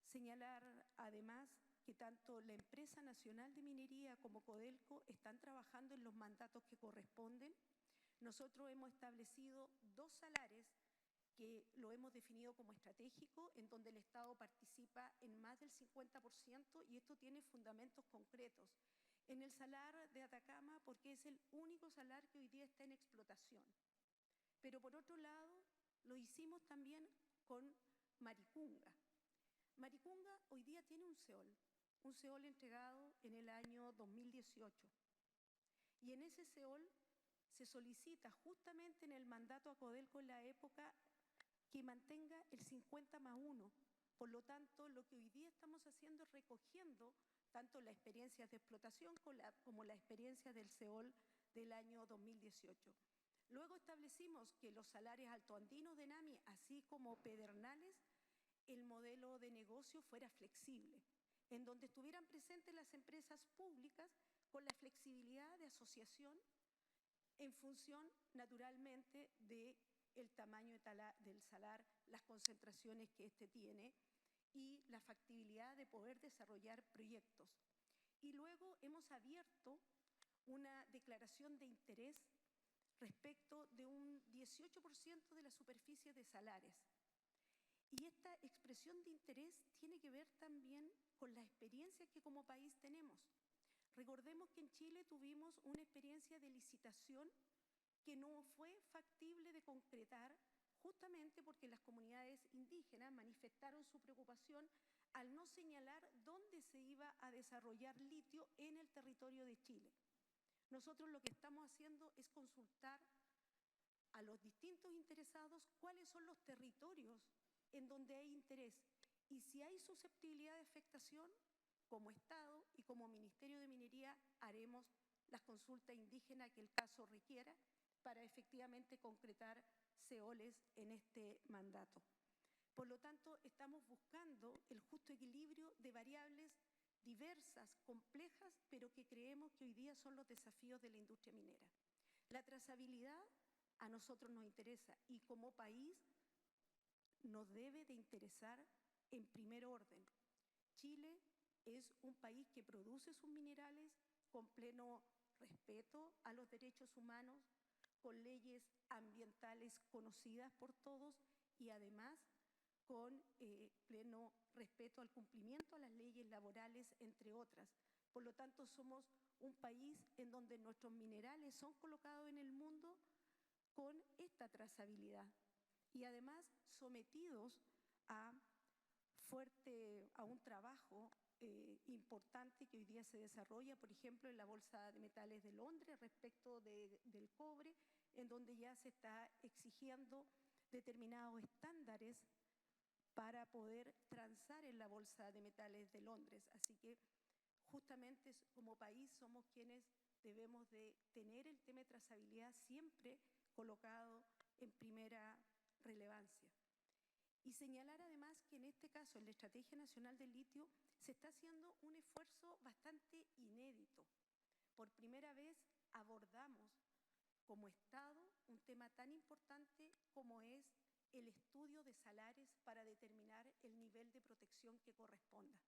Señalar además que tanto la Empresa Nacional de Minería como Codelco están trabajando en los mandatos que corresponden. Nosotros hemos establecido 2 salares que lo hemos definido como estratégico, en donde el Estado participa en más del 50%, y esto tiene fundamentos concretos. En el salar de Atacama, porque es el único salar que hoy día está en explotación. Pero por otro lado, lo hicimos también con Maricunga. Maricunga hoy día tiene un SEOL entregado en el año 2018. Y en ese SEOL se solicita justamente en el mandato a Codelco en la época que mantenga el 50+1. Por lo tanto, lo que hoy día estamos haciendo es recogiendo tanto las experiencias de explotación como las experiencias del SEOL del año 2018. Luego establecimos que los salares altoandinos de NAMI, así como Pedernales, el modelo de negocio fuera flexible, en donde estuvieran presentes las empresas públicas con la flexibilidad de asociación en función, naturalmente, del tamaño del salar, las concentraciones que éste tiene y la factibilidad de poder desarrollar proyectos. Y luego hemos abierto una declaración de interés respecto de un 18% de la superficie de salares. Y esta expresión de interés tiene que ver también con las experiencias que como país tenemos. Recordemos que en Chile tuvimos una experiencia de licitación que no fue factible de concretar, justamente porque las comunidades indígenas manifestaron su preocupación al no señalar dónde se iba a desarrollar litio en el territorio de Chile. Nosotros lo que estamos haciendo es consultar a los distintos interesados cuáles son los territorios en donde hay interés, y si hay susceptibilidad de afectación, como Estado y como Ministerio de Minería haremos las consultas indígenas que el caso requiera, para efectivamente concretar CEOLES en este mandato. Por lo tanto, estamos buscando el justo equilibrio de variables diversas, complejas, pero que creemos que hoy día son los desafíos de la industria minera. La trazabilidad a nosotros nos interesa y como país nos debe de interesar en primer orden. Chile es un país que produce sus minerales con pleno respeto a los derechos humanos, con leyes ambientales conocidas por todos y además con pleno respeto al cumplimiento a las leyes laborales, entre otras. Por lo tanto, somos un país en donde nuestros minerales son colocados en el mundo con esta trazabilidad y además sometidos a un trabajo importante que hoy día se desarrolla, por ejemplo, en la Bolsa de Metales de Londres respecto del cobre, en donde ya se está exigiendo determinados estándares para poder transar en la Bolsa de Metales de Londres. Así que justamente como país somos quienes debemos de tener el tema de trazabilidad siempre colocado en primera relevancia. Y señalar además que en este caso, en la Estrategia Nacional del Litio, se está haciendo un esfuerzo bastante inédito. Por primera vez abordamos como Estado un tema tan importante como es el estudio de salares para determinar el nivel de protección que corresponda.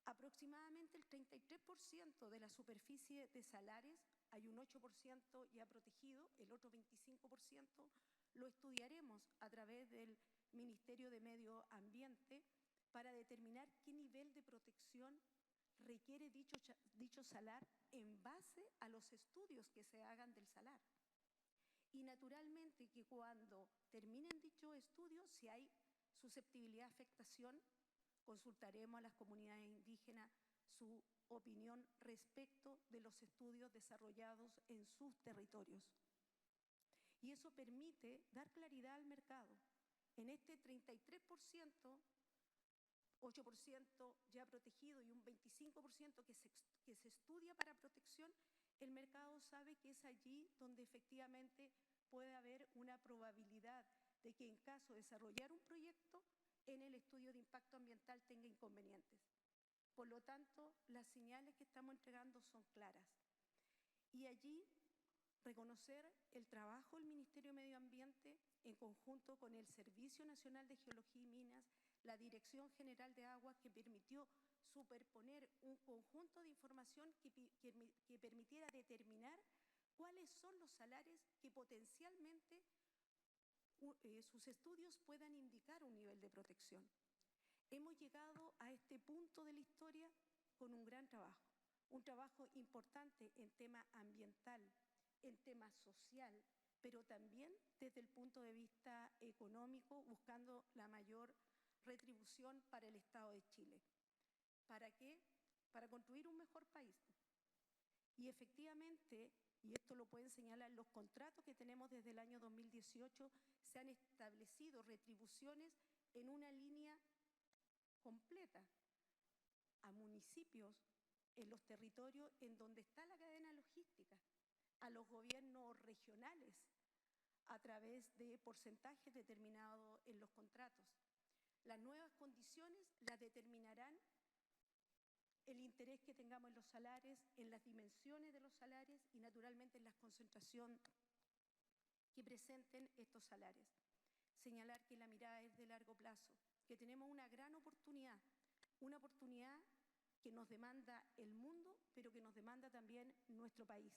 Aproximadamente el 33% de la superficie de salares, hay un 8% ya protegido, el otro 25% lo estudiaremos a través del Ministerio de Medio Ambiente para determinar qué nivel de protección requiere dicho salar en base a los estudios que se hagan del salar. Y naturalmente que cuando terminen dichos estudios, si hay susceptibilidad de afectación, consultaremos a las comunidades indígenas su opinión respecto de los estudios desarrollados en sus territorios. Y eso permite dar claridad al mercado. En este 33%, 8% ya protegido y un 25% que se estudia para protección, el mercado sabe que es allí donde efectivamente puede haber una probabilidad de que en caso de desarrollar un proyecto, en el estudio de impacto ambiental tenga inconvenientes. Por lo tanto, las señales que estamos entregando son claras. Y allí reconocer el trabajo del Ministerio de Medio Ambiente en conjunto con el Servicio Nacional de Geología y Minas, la Dirección General de Aguas, que permitió superponer un conjunto de información que permitiera determinar cuáles son los salares que potencialmente sus estudios puedan indicar un nivel de protección. Hemos llegado a este punto de la historia con un gran trabajo, un trabajo importante en tema ambiental, en tema social, pero también desde el punto de vista económico, buscando la mayor retribución para el Estado de Chile. ¿Para qué? Para construir un mejor país. Y efectivamente, y esto lo pueden señalar los contratos que tenemos desde el año 2018, se han establecido retribuciones en una línea completa a municipios en los territorios en donde está la cadena logística, a los gobiernos regionales a través de porcentajes determinados en los contratos. Las nuevas condiciones las determinarán el interés que tengamos en los salarios, en las dimensiones de los salarios y naturalmente en la concentración que presenten estos salarios. Señalar que la mirada es de largo plazo, que tenemos una gran oportunidad que nos demanda el mundo, pero que nos demanda también nuestro país.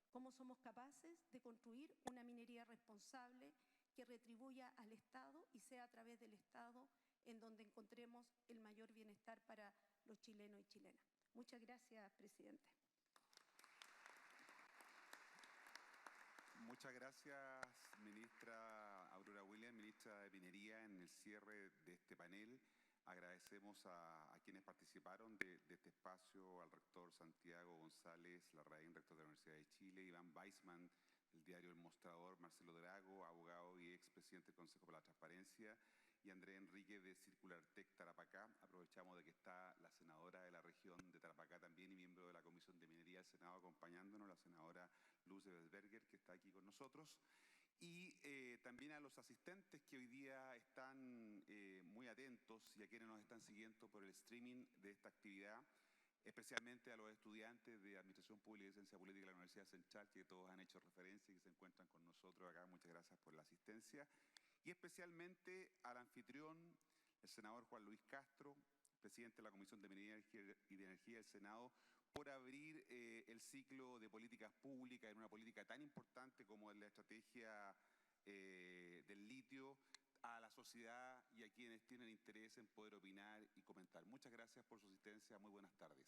Cómo somos capaces de construir una minería responsable que retribuya al Estado y sea a través del Estado en donde encontremos el mayor bienestar para los chilenos y chilenas. Muchas gracias, presidente. Muchas gracias, ministra Aurora Williams, ministra de Minería. En el cierre de este panel agradecemos a quienes participaron de este espacio, al rector Santiago González Larraín, rector de la Universidad de Chile, Iván Weissman, del diario El Mostrador, Marcelo Drago, abogado y expresidente del Consejo para la Transparencia, y Andrés Enrique de Circular Tech Tarapacá. Aprovechamos de que está la senadora de la región de Tarapacá también y miembro de la Comisión de Minería del Senado acompañándonos, la senadora Luz Ebesberger, que está aquí con nosotros. nosotros. Y también a los asistentes que hoy día están muy atentos y a quienes nos están siguiendo por el streaming de esta actividad, especialmente a los estudiantes de Administración Pública y Ciencia Política de la Universidad Central, que todos han hecho referencia y que se encuentran con nosotros acá. Muchas gracias por la asistencia. Y especialmente al anfitrión, el senador Juan Luis Castro, presidente de la Comisión de Minería y de Energía del Senado, por abrir el ciclo de políticas públicas en una política tan importante como es la estrategia del litio, a la sociedad y a quienes tienen interés en poder opinar y comentar. Muchas gracias por su asistencia. Muy buenas tardes.